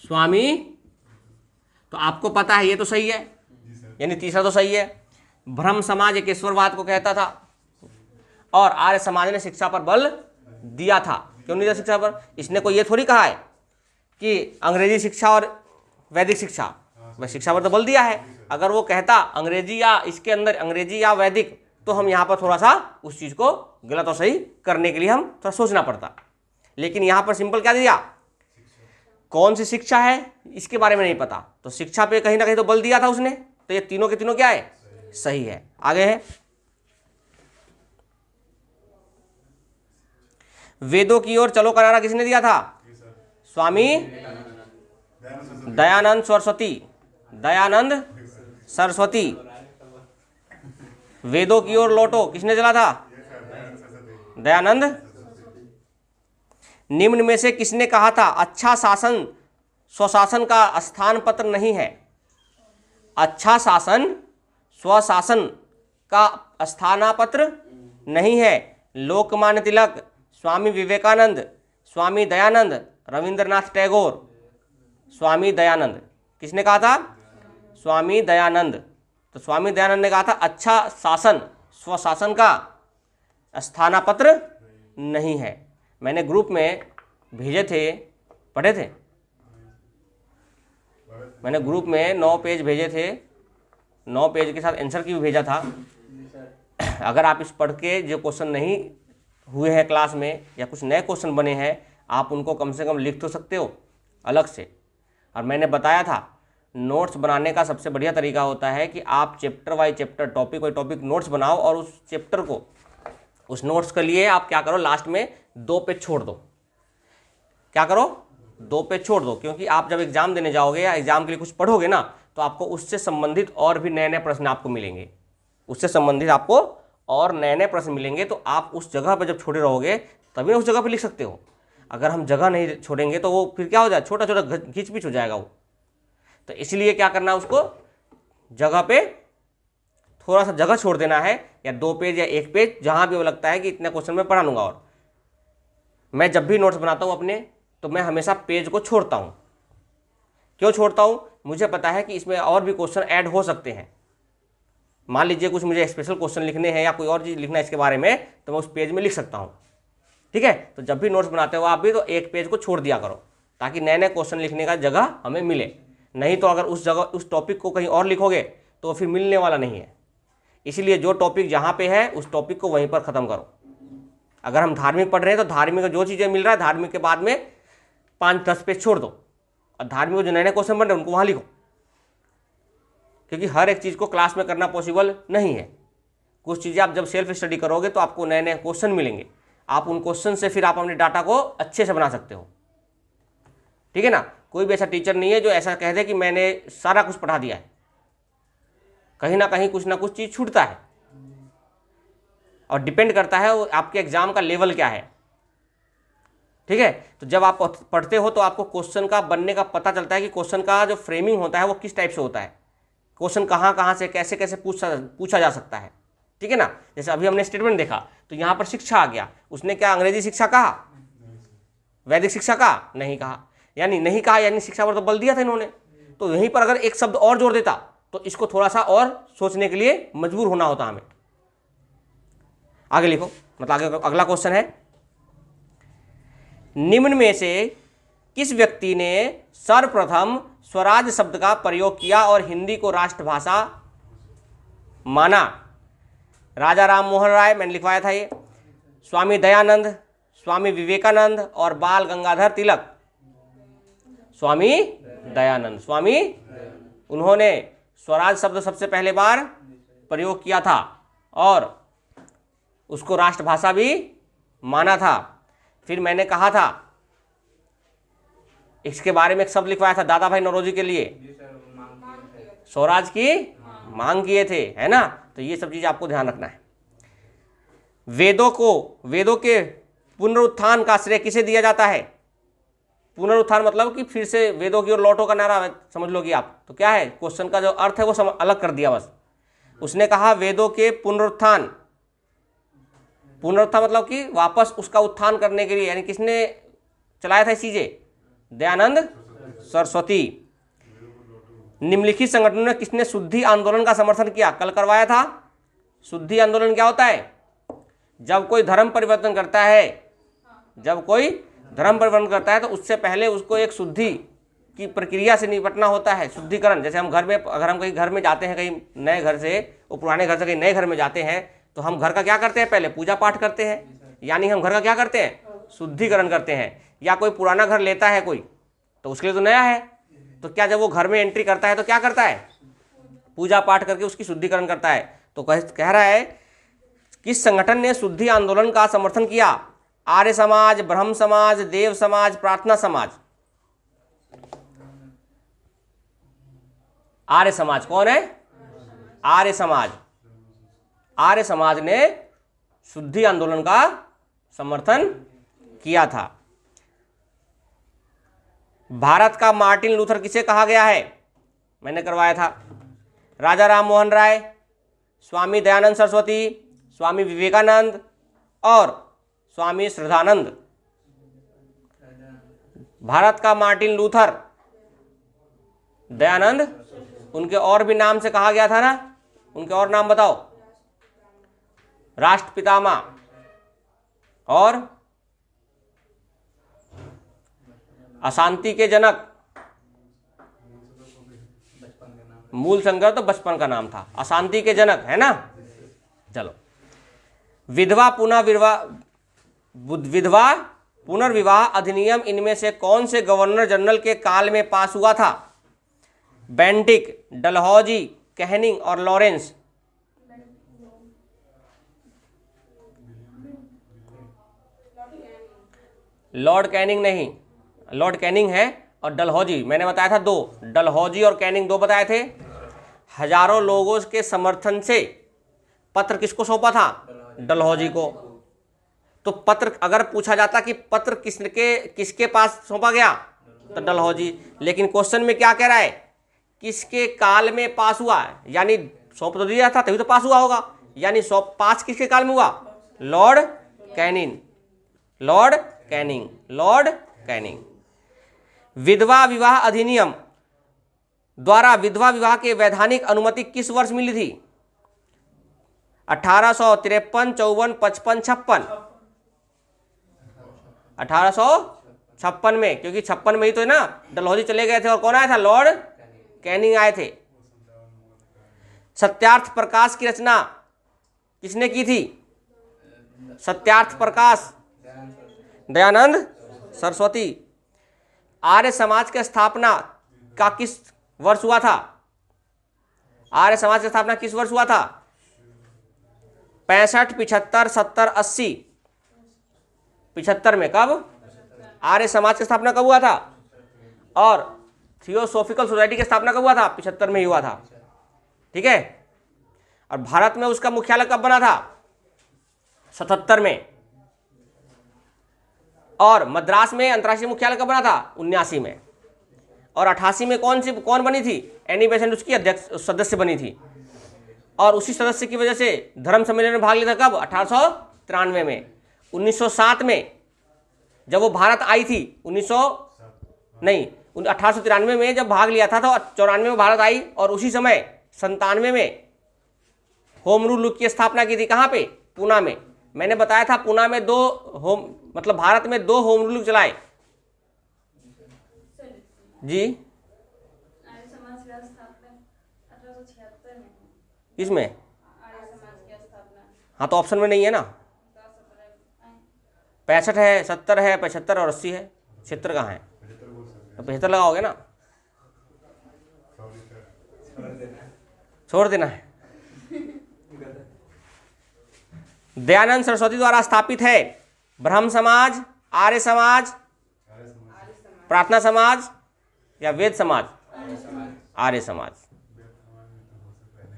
स्वामी, तो आपको पता है ये तो सही है, यानी तीसरा तो सही है। ब्रह्म समाज एक ईश्वरवाद को कहता था और आर्य समाज ने शिक्षा पर बल दिया था। क्यों नहीं दिया शिक्षा पर? इसने कोई ये थोड़ी कहा है कि अंग्रेजी शिक्षा और वैदिक शिक्षा, वह शिक्षा पर तो बल दिया है। अगर वो कहता अंग्रेजी या इसके अंदर अंग्रेजी या वैदिक, तो हम यहाँ पर थोड़ा सा उस चीज़ को गलत और सही करने के लिए हम थोड़ा सोचना पड़ता। लेकिन यहाँ पर सिंपल क्या दिया? कौन सी शिक्षा है इसके बारे में नहीं पता, तो शिक्षा पे कहीं ना कहीं तो बल दिया था उसने। तो ये तीनों के तीनों क्या है? सही है। आगे है, वेदों की ओर चलो का नारा किसने दिया था? स्वामी दयानंद सरस्वती। दयानंद सरस्वती। वेदों की ओर लौटो किसने चला था? दयानंद। निम्न में से किसने कहा था अच्छा शासन स्वशासन का स्थान पत्र नहीं है? अच्छा शासन स्वशासन का स्थानापत्र नहीं है। लोकमान्य तिलक, स्वामी विवेकानंद, स्वामी दयानंद, रविंद्रनाथ टैगोर। स्वामी दयानंद, किसने कहा था? स्वामी दयानंद। तो स्वामी दयानंद ने कहा था अच्छा शासन स्वशासन का स्थानापत्र नहीं है। मैंने ग्रुप में भेजे थे, पढ़े थे? मैंने ग्रुप में 9 पेज भेजे थे, 9 पेज के साथ आंसर की भी भेजा था। अगर आप इस पढ़ के जो क्वेश्चन नहीं हुए हैं क्लास में या कुछ नए क्वेश्चन बने हैं, आप उनको कम से कम लिख तो सकते हो अलग से। और मैंने बताया था नोट्स बनाने का सबसे बढ़िया तरीका होता है कि आप chapter by chapter, topic by topic notes बनाओ, और उस चैप्टर को, उस नोट्स के लिए आप क्या करो, लास्ट में 2 पेज छोड़ दो। क्या करो? 2 पेज छोड़ दो, क्योंकि आप जब एग्जाम देने जाओगे या एग्जाम के लिए कुछ पढ़ोगे ना, तो आपको उससे संबंधित और भी नए नए प्रश्न आपको मिलेंगे। उससे संबंधित आपको और नए नए प्रश्न मिलेंगे। तो आप उस जगह पर जब छोड़े रहोगे तभी ना उस जगह पे लिख सकते हो। अगर हम जगह नहीं छोड़ेंगे तो वो फिर क्या हो जाए, छोटा छोटा घिच पिच हो जाएगा वो। तो इसलिए क्या करना है, उसको जगह पे थोड़ा सा जगह छोड़ देना है, या 2 पेज या 1 पेज, जहां भी वो लगता है कि इतने क्वेश्चन में पढ़ा लूंगा। और मैं जब भी नोट्स बनाता हूं अपने, तो मैं हमेशा पेज को छोड़ता हूं। क्यों छोड़ता हूं? मुझे पता है कि इसमें और भी क्वेश्चन ऐड हो सकते हैं। मान लीजिए कुछ मुझे स्पेशल क्वेश्चन लिखने हैं या कोई और चीज़ लिखना है इसके बारे में, तो मैं उस पेज में लिख सकता हूँ। ठीक है, तो जब भी नोट्स बनाते हो आप भी, तो 1 पेज को छोड़ दिया करो, ताकि नए नए क्वेश्चन लिखने का जगह हमें मिले। नहीं तो अगर उस जगह उस टॉपिक को कहीं और लिखोगे तो फिर मिलने वाला नहीं है। इसीलिए जो टॉपिक जहाँ पे है उस टॉपिक को वहीं पर ख़त्म करो। अगर हम धार्मिक पढ़ रहे हैं तो धार्मिक जो चीज़ें मिल रहा है, धार्मिक के बाद में 5-10 पेज छोड़ दो, और धार्मिक जो नए नए क्वेश्चन बन रहे हैं उनको वहाँ लिखो। क्योंकि हर एक चीज़ को क्लास में करना पॉसिबल नहीं है। कुछ चीज़ें आप जब सेल्फ स्टडी करोगे तो आपको नए नए क्वेश्चन मिलेंगे, आप उन क्वेश्चन से फिर आप अपने डाटा को अच्छे से बना सकते हो। ठीक है ना। कोई भी ऐसा टीचर नहीं है जो ऐसा कह दे कि मैंने सारा कुछ पढ़ा दिया है। कहीं ना कहीं कुछ ना कुछ चीज़ छूटता है, और डिपेंड करता है वो आपके एग्जाम का लेवल क्या है। ठीक है, तो जब आप पढ़ते हो तो आपको क्वेश्चन का बनने का पता चलता है कि क्वेश्चन का जो फ्रेमिंग होता है वो किस टाइप से होता है, क्वेश्चन कहाँ कहाँ से कैसे कैसे पूछा जा सकता है। ठीक है ना। जैसे अभी हमने स्टेटमेंट देखा तो यहाँ पर शिक्षा आ गया, उसने क्या अंग्रेजी शिक्षा कहा, वैदिक शिक्षा कहा, नहीं कहा, यानी नहीं कहा, यानी शिक्षा पर तो बल दिया था इन्होंने। तो यहीं पर अगर एक शब्द और जोड़ देता तो इसको थोड़ा सा और सोचने के लिए मजबूर होना होता हमें। आगे लिखो, मतलब आगे अगला क्वेश्चन है, निम्न में से किस व्यक्ति ने सर्वप्रथम स्वराज शब्द का प्रयोग किया और हिंदी को राष्ट्रभाषा माना? राजा राम मोहन राय, मैंने लिखवाया था ये, स्वामी दयानंद, स्वामी विवेकानंद और बाल गंगाधर तिलक। स्वामी दयानंद, स्वामी, उन्होंने स्वराज शब्द सबसे पहले बार प्रयोग किया था और उसको राष्ट्रभाषा भी माना था। फिर मैंने कहा था, इसके बारे में एक शब्द लिखवाया था दादा भाई नौरोजी के लिए, स्वराज की मांग किए थे, है ना। तो ये सब चीज आपको ध्यान रखना है। वेदों के पुनरुत्थान का श्रेय किसे दिया जाता है? पुनरुत्थान मतलब कि फिर से वेदों की ओर लौटो का नारा समझ लोगी आप। तो क्या है, क्वेश्चन का जो अर्थ है वो अलग कर दिया बस। उसने कहा वेदों के पुनरुत्थान, पुनरुत्थान मतलब कि वापस उसका उत्थान करने के लिए, यानी किसने चलाया था चीजें? दयानंद सरस्वती। निम्नलिखित संगठनों ने किसने शुद्धि आंदोलन का समर्थन किया? कल करवाया था। शुद्धि आंदोलन क्या होता है? जब कोई धर्म परिवर्तन करता है, जब कोई धर्म परिवर्तन करता है तो उससे पहले उसको एक शुद्धि की प्रक्रिया से निपटना होता है, शुद्धिकरण। जैसे हम घर में, अगर हम कहीं घर में जाते हैं, कहीं नए घर से, वो पुराने घर से कहीं नए घर में जाते हैं, तो हम घर का क्या करते हैं? पहले पूजा पाठ करते हैं, यानी हम घर का क्या करते हैं? शुद्धिकरण करते हैं। या कोई पुराना घर लेता है कोई, तो उसके लिए तो नया है, तो क्या जब वो घर में एंट्री करता है तो क्या करता है? पूजा पाठ करके उसकी शुद्धिकरण करता है। तो कह रहा है किस संगठन ने शुद्धि आंदोलन का समर्थन किया? आर्य समाज, ब्रह्म समाज, देव समाज, प्रार्थना समाज। आर्य समाज कौन है? आर्य समाज। आर्य समाज ने शुद्धि आंदोलन का समर्थन किया था। भारत का मार्टिन लूथर किसे कहा गया है? मैंने करवाया था। राजा राम मोहन राय, स्वामी दयानंद सरस्वती, स्वामी विवेकानंद और स्वामी श्रद्धानंद। भारत का मार्टिन लूथर, दयानंद, उनके और भी नाम से कहा गया था ना, उनके और नाम बताओ। राष्ट्रपितामह और अशांति के जनक। मूल संग्रह तो बचपन का नाम था, अशांति के जनक, है ना। चलो, विधवा पुनर्विवाह अधिनियम इनमें से कौन से गवर्नर जनरल के काल में पास हुआ था? बेंटिक, डलहौजी, कैनिंग और लॉरेंस। लॉर्ड कैनिंग नहीं, लॉर्ड कैनिंग है और डलहौजी मैंने बताया था दो, डलहौजी और कैनिंग दो बताए थे। हजारों लोगों के समर्थन से पत्र किसको सौंपा था? डलहौजी को। तो पत्र अगर पूछा जाता कि पत्र किसके पास सौंपा गया, तो डलहौजी। लेकिन क्वेश्चन में क्या कह रहा है, किसके काल में पास हुआ, यानी सौंप तो दिया था तभी तो पास हुआ होगा, यानी पास किसके काल में हुआ, Lord Canning, Lord Canning, Lord Canning. विधवा विवाह अधिनियम द्वारा विधवा विवाह के वैधानिक अनुमति किस वर्ष मिली थी, 1853, 54, 55, 56। 1856 में, क्योंकि 56 में ही तो है ना डलहौजी चले गए थे और कौन आया था, लॉर्ड कैनिंग आए थे। सत्यार्थ प्रकाश की रचना किसने की थी, सत्यार्थ प्रकाश, दयानंद सरस्वती। आर्य समाज की स्थापना का किस वर्ष हुआ था, आर्य समाज की स्थापना किस वर्ष हुआ था, 65, 75, 70, 80। 75 में, कब आर्य समाज की स्थापना कब हुआ था, और थियोसॉफिकल सोसाइटी की स्थापना कब हुआ था, 75 में ही हुआ था। ठीक है, और भारत में उसका मुख्यालय कब बना था, 77 में। और मद्रास में अंतर्राष्ट्रीय मुख्यालय कब बना था, 79 में। और 88 में कौन बनी थी, एनी बेसेंट उसकी अध्यक्ष सदस्य बनी थी। और उसी सदस्य की वजह से धर्म सम्मेलन में भाग लिया था, कब, 1893 में। 1907 में जब वो भारत आई थी, 1893 में जब भाग लिया था तो 94 में भारत आई, और उसी समय 97 में होम रूल लीग की स्थापना की थी। कहाँ पे, पूना में। मैंने बताया था पूना में भारत में 2 होम रूल लीग चलाए जी। किसमें, हाँ तो ऑप्शन में नहीं है ना, 65 है, 70 है, 75 और 80 है। 76 कहाँ है, तो 75 लगाओगे ना, छोड़ देना है। दयानंद सरस्वती द्वारा स्थापित है ब्रह्म समाज, आर्य समाज, प्रार्थना समाज या वेद समाज, आर्य समाज।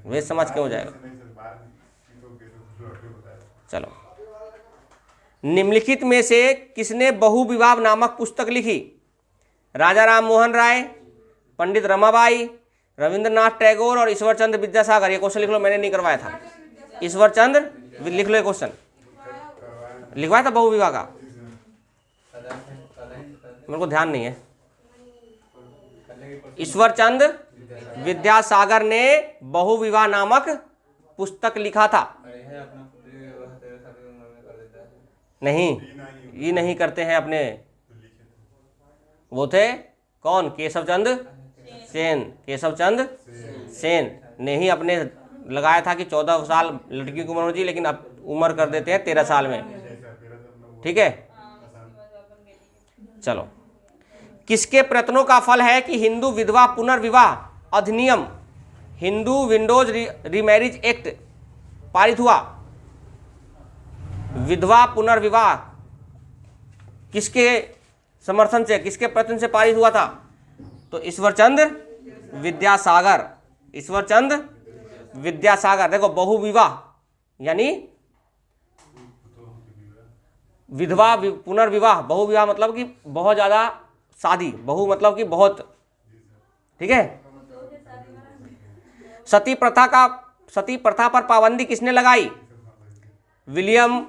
वेद समाज क्यों हो जाएगा, चलो। निम्नलिखित में से किसने बहु विवाह नामक पुस्तक लिखी, राजा राम मोहन राय, पंडित रमाबाई, रविंद्रनाथ टैगोर और ईश्वरचंद्र विद्यासागर। ये क्वेश्चन लिख लो, मैंने नहीं करवाया था। ईश्वरचंद्र लिख लो, ये क्वेश्चन लिखवाया था बहु विवाह का, मेरे को ध्यान नहीं है। ईश्वरचंद्र विद्यासागर ने बहु विवाह नामक पुस्तक लिखा था। नहीं, ये नहीं करते हैं अपने, वो थे कौन, केशवचंद्र सेन। केशवचंद्र सेन ने ही अपने लगाया था कि 14 साल लड़की की उम्र होनी चाहिए, लेकिन अब उम्र कर देते हैं 13 साल में। ठीक है, चलो। किसके प्रयत्नों का फल है कि हिंदू विधवा पुनर्विवाह अधिनियम, हिंदू विंडोज रीमैरिज एक्ट पारित हुआ। विधवा पुनर्विवाह किसके समर्थन से, किसके प्रयत्न से पारित हुआ था, तो ईश्वरचंद्र विद्यासागर, ईश्वरचंद्र विद्यासागर। देखो, बहु विवाह यानी विधवा पुनर्विवाह, बहु विवाह मतलब कि बहुत ज्यादा शादी, बहु मतलब कि बहुत। ठीक है, सती प्रथा पर पाबंदी किसने लगाई, William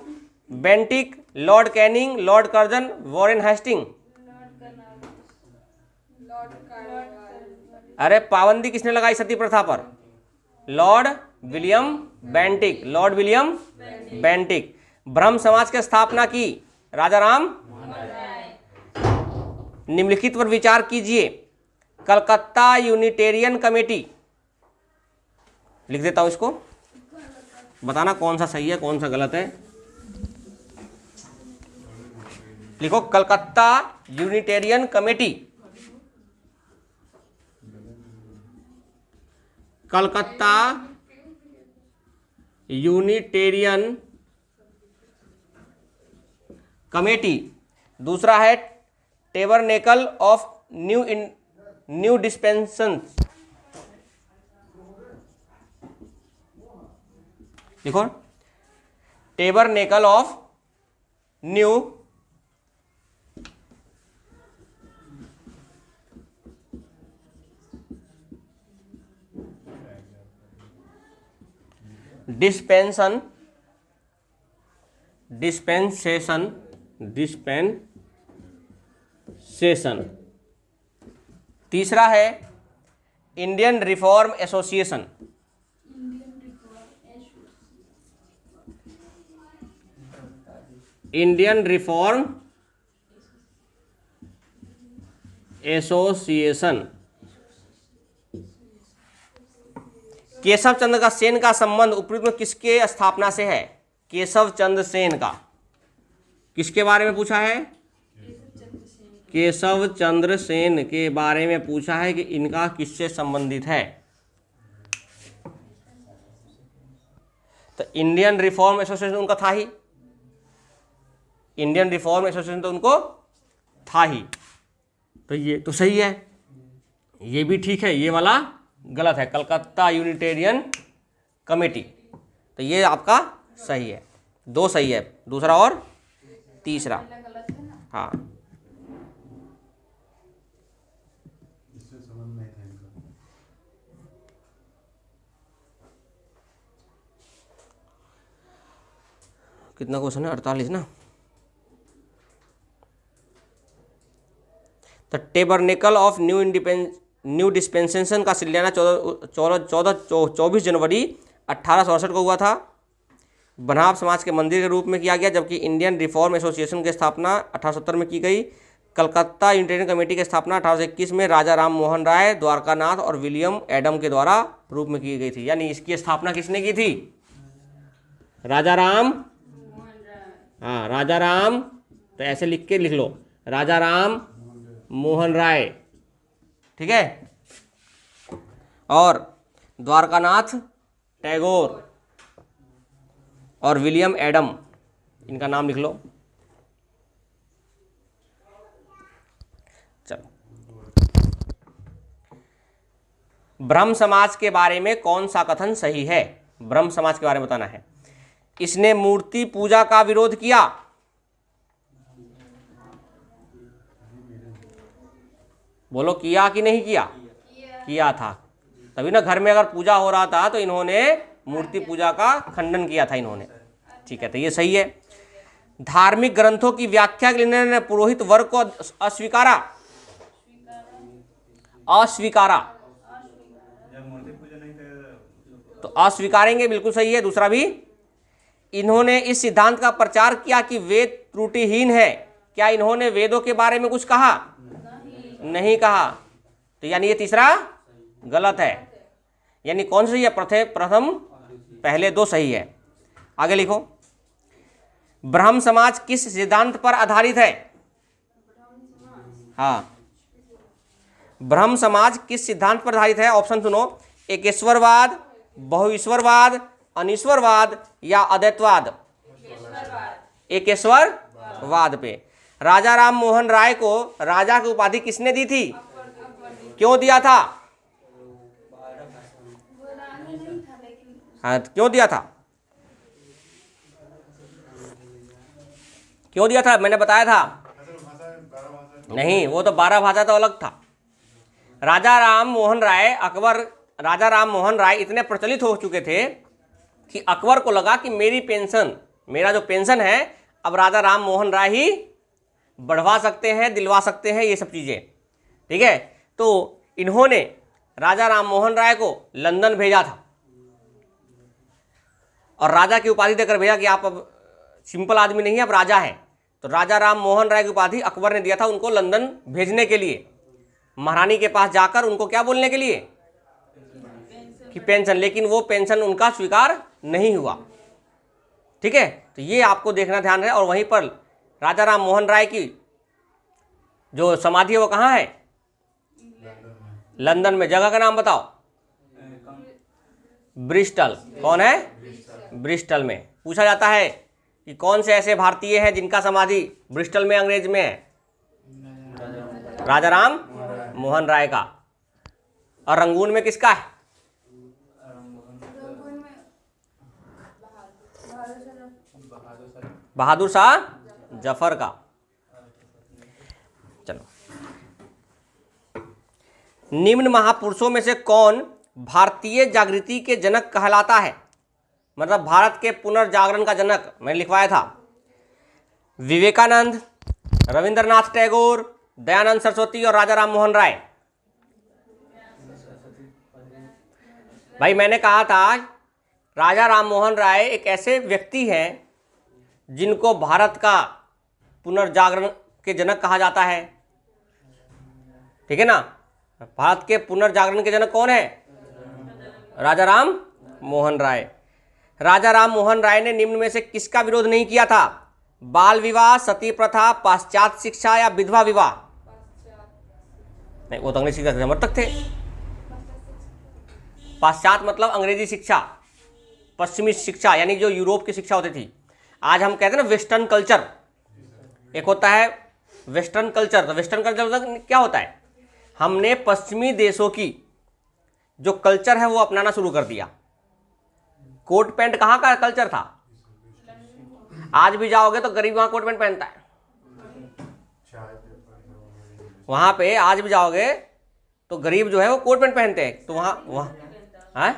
Bentinck, Lord Canning, Lord Curzon, Warren Hasting. अरे पाबंदी किसने लगाई सती प्रथा पर, Lord William Bentinck, Lord William Bentinck. Brahmo Samaj की स्थापना की, राजा राम। निम्नलिखित पर विचार कीजिए, कलकत्ता यूनिटेरियन कमेटी। लिख देता हूं इसको, बताना कौन सा सही है कौन सा गलत है। लिखो, Calcutta Unitarian committee, Calcutta Unitarian committee. दूसरा है टेबरनेकल ऑफ न्यू डिस्पेंसन। लिखो, टेबरनेकल ऑफ न्यू डिस्पेंसेशन तीसरा है Indian reform association. Indian reform association. Keshab Chandra का सेन का संबंध उपयुक्त में किसके स्थापना से है? केशव चंद्र सेन का। किसके बारे में पूछा है? केशव चंद्र सेन के बारे में पूछा है कि इनका किससे संबंधित है। तो इंडियन रिफॉर्म एसोसिएशन उनका था ही, इंडियन रिफॉर्म एसोसिएशन तो उनको था ही, तो ये तो सही है, ये भी ठीक है, ये वाला गलत है, कलकत्ता यूनिटेरियन कमेटी। तो ये आपका सही है, दो सही है, दूसरा और तीसरा। हाँ कितना क्वेश्चन है? 48 ना। The tabernacle of new dispensation का शिलान्यास 24 जनवरी 1868 को हुआ था। बनाव समाज के मंदिर के रूप में किया गया, जबकि इंडियन रिफॉर्म एसोसिएशन की स्थापना 1870 में की गई। कलकत्ता यूनिटेरियन कमेटी की स्थापना 1821 में राजा राम मोहन राय, द्वारकानाथ और विलियम एडम के द्वारा रूप में की गई थी। यानी इसकी स्थापना किसने की थी? राजा राम। हाँ राजा राम, तो ऐसे लिख के लिख लो, राजा राम मोहन राय, ठीक है। और द्वारकानाथ टैगोर और विलियम एडम, इनका नाम लिख लो। चलो, ब्रह्म समाज के बारे में कौन सा कथन सही है? ब्रह्म समाज के बारे में बताना है। इसने मूर्ति पूजा का विरोध किया। बोलो, किया कि नहीं किया? किया था, तभी ना घर में अगर पूजा हो रहा था तो इन्होंने मूर्ति पूजा का खंडन किया था इन्होंने, ठीक है, तो ये सही है। धार्मिक ग्रंथों की व्याख्या के लिए इन्होंने पुरोहित वर्ग को अस्वीकारा। तो अस्वीकारेंगे, बिल्कुल सही है, दूसरा भी। इन्होंने इस सिद्धांत का प्रचार किया कि वेद त्रुटिहीन है। क्या इन्होंने वेदों के बारे में कुछ कहा? नहीं कहा, तो यानी ये तीसरा गलत है। यानी कौन सही है? प्रथम, पहले दो सही है। आगे लिखो, ब्रह्म समाज किस सिद्धांत पर आधारित है? हाँ, ब्रह्म समाज किस सिद्धांत पर आधारित है? ऑप्शन सुनो, एकेश्वरवाद, बहुईश्वरवाद, अनीश्वरवाद या अद्वैतवाद? एकेश्वरवाद पे। राजा राम मोहन राय को राजा की उपाधि किसने दी थी? क्यों दिया था? हाँ, क्यों दिया था? क्यों दिया था? मैंने बताया था। नहीं, वो तो 12 भाषा तो अलग था। राजा राम मोहन राय इतने प्रचलित हो चुके थे कि अकबर को लगा कि मेरा जो पेंशन है, अब राजा राम मोहन राय ही बढ़वा सकते हैं, दिलवा सकते हैं, ये सब चीज़ें, ठीक है। तो इन्होंने राजा राम मोहन राय को लंदन भेजा था और राजा की उपाधि देकर भेजा कि आप अब सिंपल आदमी नहीं है, अब राजा है। तो राजा राम मोहन राय की उपाधि अकबर ने दिया था उनको लंदन भेजने के लिए, महारानी के पास जाकर उनको क्या बोलने के लिए कि पेंशन, लेकिन वो पेंशन उनका स्वीकार नहीं हुआ, ठीक है। तो ये आपको देखना ध्यान है। और वहीं पर राजा राम मोहन राय की जो समाधि है वो कहाँ है? लंदन में। जगह का नाम बताओ। ब्रिस्टल। कौन है? ब्रिस्टल में। पूछा जाता है कि कौन से ऐसे भारतीय हैं जिनका समाधि ब्रिस्टल में अंग्रेज में है? राजा राम मोहन राय का। और रंगून में किसका है? बहादुर शाह जफर का। चलो, निम्न महापुरुषों में से कौन भारतीय जागृति के जनक कहलाता है? मतलब भारत के पुनर्जागरण का जनक मैंने लिखवाया था। विवेकानंद, रविंद्रनाथ टैगोर, दयानंद सरस्वती और राजा राम मोहन राय। भाई मैंने कहा था राजा राम मोहन राय एक ऐसे व्यक्ति हैं जिनको भारत का पुनर्जागरण के जनक कहा जाता है। ठीक है ना? भारत के पुनर्जागरण के जनक कौन है? राजा राम मोहन राय। राजा राम मोहन राय ने निम्न में से किसका विरोध नहीं किया था? बाल विवाह, सती प्रथा, पाश्चात्य शिक्षा या विधवा विवाह? नहीं, वो तो अंग्रेजी शिक्षा के समर्थक थे। पाश्चात्य मतलब अंग्रेजी शिक्षा, पश्चिमी शिक्षा, यानी जो यूरोप की शिक्षा होती थी। आज हम कहते हैं ना वेस्टर्न कल्चर। एक होता है वेस्टर्न कल्चर। तो वेस्टर्न कल्चर मतलब क्या होता है? हमने पश्चिमी देशों की जो कल्चर है वो अपनाना शुरू कर दिया। कोट पैंट कहाँ का कल्चर था? आज भी जाओगे तो गरीब वहां कोट पैंट पहनता है। वहां पे आज भी जाओगे तो गरीब जो है वो कोट पैंट पहनते हैं। तो वहां है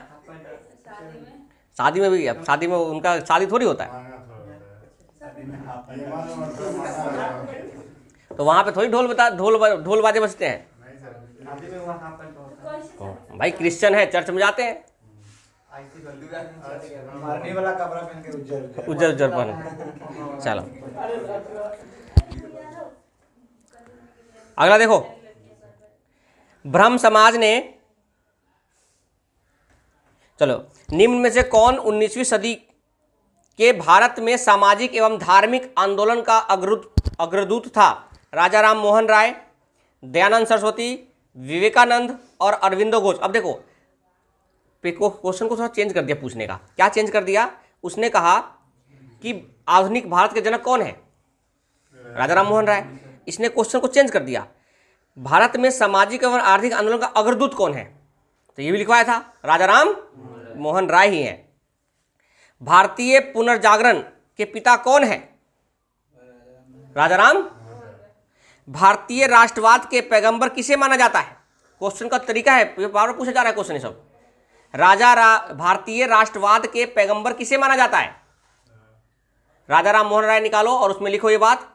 शादी में भी, अब शादी में उनका शादी थोड़ी होता है, तो वहां पे थोड़ी ढोल बाजे बजते हैं। भाई क्रिश्चियन है, चर्च में जाते हैं उज्जर पहन। चलो अगला देखो, ब्रह्म समाज ने, चलो, निम्न में से कौन 19वीं सदी के भारत में सामाजिक एवं धार्मिक आंदोलन का अग्रदूत था? राजा राम मोहन राय, दयानंद सरस्वती, विवेकानंद और अरविंदो घोष। अब देखो क्वेश्चन को थोड़ा चेंज कर दिया पूछने का। क्या चेंज कर दिया? उसने कहा कि आधुनिक भारत के जनक कौन है? राजा राम मोहन राय। इसने क्वेश्चन को चेंज कर दिया, भारत में सामाजिक एवं आर्थिक आंदोलन का अग्रदूत कौन है? तो ये भी लिखवाया था, राजा राम मोहन राय ही हैं। भारतीय पुनर्जागरण के पिता कौन है? राजा राम। भारतीय राष्ट्रवाद के पैगंबर किसे माना जाता है? क्वेश्चन का तरीका है, बार बार पूछा जा रहा है क्वेश्चन सब। भारतीय राष्ट्रवाद के पैगंबर किसे माना जाता है? राजा राम मोहन राय निकालो और उसमें लिखो ये बात,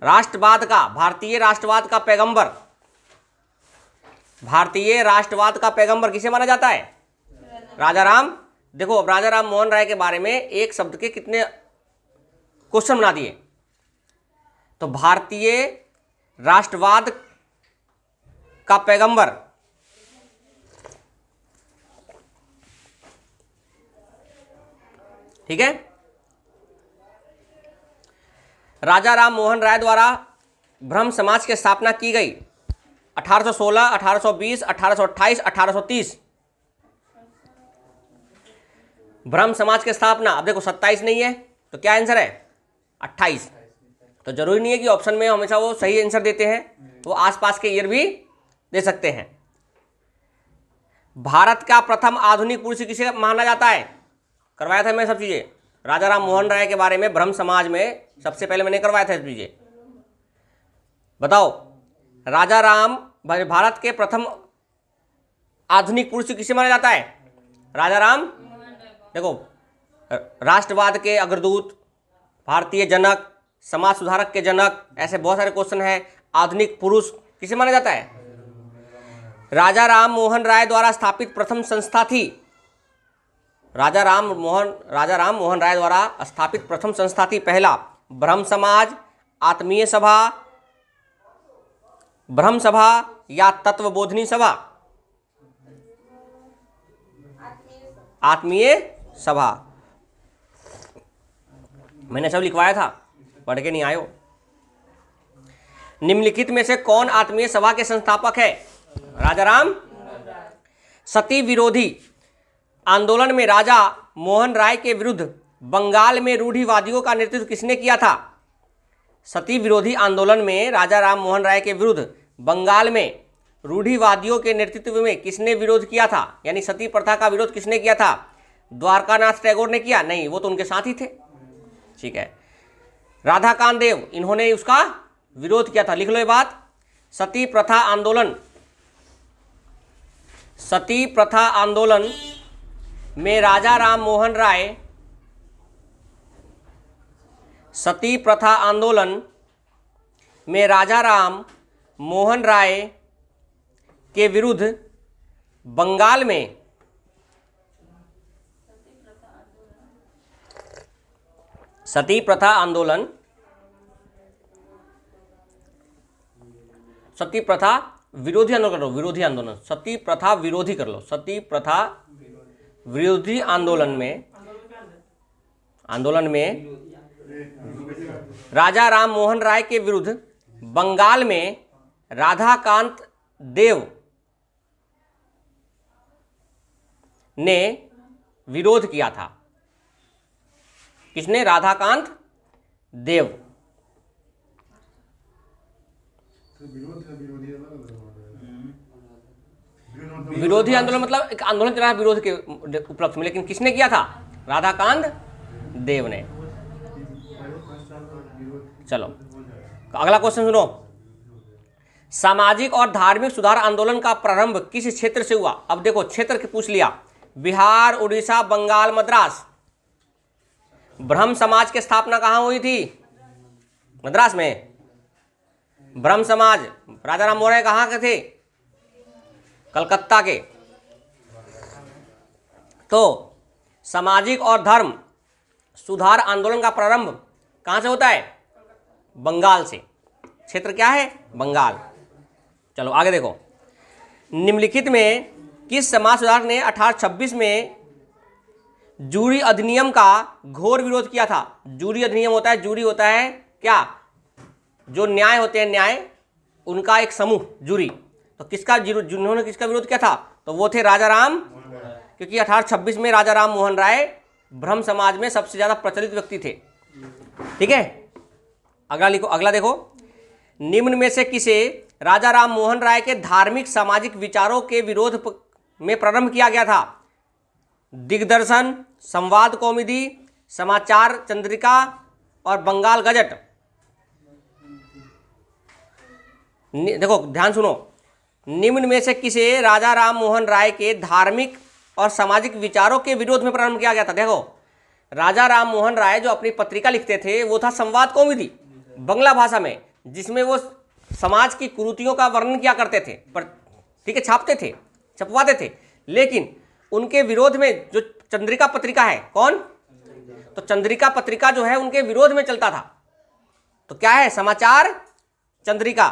राष्ट्रवाद का, भारतीय राष्ट्रवाद का पैगंबर, भारतीय राष्ट्रवाद का पैगंबर किसे माना जाता है? राजा राम। देखो अब राजा राम मोहन राय के बारे में एक शब्द के कितने क्वेश्चन बना दिए। तो भारतीय राष्ट्रवाद का पैगंबर, ठीक है। राजा राम मोहन राय द्वारा ब्रह्म समाज की स्थापना की गई 1816, 1820, 1828, 1830। ब्रह्म समाज की स्थापना, अब देखो 27 नहीं है तो क्या आंसर है? 28। तो जरूरी नहीं है कि ऑप्शन में हमेशा वो सही आंसर देते हैं, वो आसपास के ईयर भी दे सकते हैं। भारत का प्रथम आधुनिक पुरुष किसे माना जाता है? करवाया था मैं सब चीजें। राजा राम मोहन राय के बारे में ब्रह्म समाज में सबसे पहले मैंने करवाया था सब चीजें। बताओ, राजा राम भारत के प्रथम आधुनिक पुरुष किसे माना जाता है? राजा राम। देखो, राष्ट्रवाद के अग्रदूत, भारतीय जनक, समाज सुधारक के जनक, ऐसे बहुत सारे क्वेश्चन हैं। आधुनिक पुरुष किसे माना जाता है? राजा राम मोहन राय द्वारा स्थापित प्रथम संस्था थी। राजा राम मोहन राय द्वारा स्थापित प्रथम संस्था थी, पहला ब्रह्म समाज, आत्मीय सभा, ब्रह्म सभा या तत्वबोधिनी सभा? आत्मीय सभा। मैंने सब लिखवाया था, पढ़ के नहीं आयो। निम्नलिखित में से कौन आत्मीय सभा के संस्थापक है? राजा राम। सती विरोधी आंदोलन में राजा मोहन राय के विरुद्ध बंगाल में रूढ़िवादियों का नेतृत्व किसने किया था? सती विरोधी आंदोलन में राजा राम मोहन राय के विरुद्ध बंगाल में रूढ़िवादियों के नेतृत्व में किसने विरोध किया था? यानी सती प्रथा का विरोध किसने किया था? द्वारकानाथ टैगोर ने किया? नहीं, वो तो उनके साथ ही थे। ठीक है। राधाकांत देव, इन्होंने उसका विरोध किया था। लिख लो ये बात। सती प्रथा आंदोलन, सती प्रथा आंदोलन में राजा राम मोहन राय, सती प्रथा आंदोलन में राजा राम मोहन राय के विरुद्ध बंगाल में सती प्रथा आंदोलन, सती प्रथा विरोधी आंदोलन कर लो, विरोधी आंदोलन, सती प्रथा विरोधी कर लो, सती प्रथा विरोधी आंदोलन में राजा राम मोहन राय के विरुद्ध बंगाल में राधाकांत देव ने विरोध किया था। किसने? राधाकांत देव। विरोधी आंदोलन मतलब एक आंदोलन चला विरोध के उपलक्ष्य में, लेकिन किसने किया था? राधाकांत देव ने। चलो अगला क्वेश्चन सुनो। सामाजिक और धार्मिक सुधार आंदोलन का प्रारंभ किस क्षेत्र से हुआ? अब देखो क्षेत्र के पूछ लिया, बिहार, उड़ीसा, बंगाल, मद्रास। ब्रह्म समाज की स्थापना कहाँ हुई थी? मद्रास में। ब्रह्म समाज राजा राम मोहन राय कहाँ के थे? कलकत्ता के। तो सामाजिक और धर्म सुधार आंदोलन का प्रारंभ कहाँ से होता है? बंगाल से। क्षेत्र क्या है? बंगाल। चलो आगे देखो। निम्नलिखित में किस समाज सुधारक ने 1826 में जूरी अधिनियम का घोर विरोध किया था? जूरी अधिनियम होता है, जूरी होता है क्या? जो न्याय होते हैं, न्याय उनका एक समूह, जूरी। तो किसका जिन्होंने किसका विरोध किया था? तो वो थे राजा राम, क्योंकि 1826 में राजा राम मोहन राय ब्रह्म समाज में सबसे ज्यादा प्रचलित व्यक्ति थे। ठीक है, अगला लिखो, अगला देखो। निम्न में से किसे राजा राम मोहन राय के धार्मिक सामाजिक विचारों के विरोध में प्रारंभ किया गया था? दिग्दर्शन, संवाद कौमुदी, समाचार चंद्रिका और बंगाल गजट। देखो ध्यान सुनो। निम्न में से किसे राजा राम मोहन राय के धार्मिक और सामाजिक विचारों के विरोध में प्रारंभ किया गया था? देखो राजा राम मोहन राय जो अपनी पत्रिका लिखते थे वो था संवाद कौमुदी, बंगला भाषा में, जिसमें वो समाज की कुरीतियों का वर्णन किया करते थे, पर ठीक है, छापते थे, छपवाते थे। लेकिन उनके विरोध में जो चंद्रिका पत्रिका है, कौन? तो चंद्रिका पत्रिका जो है उनके विरोध में चलता था। तो क्या है? समाचार चंद्रिका।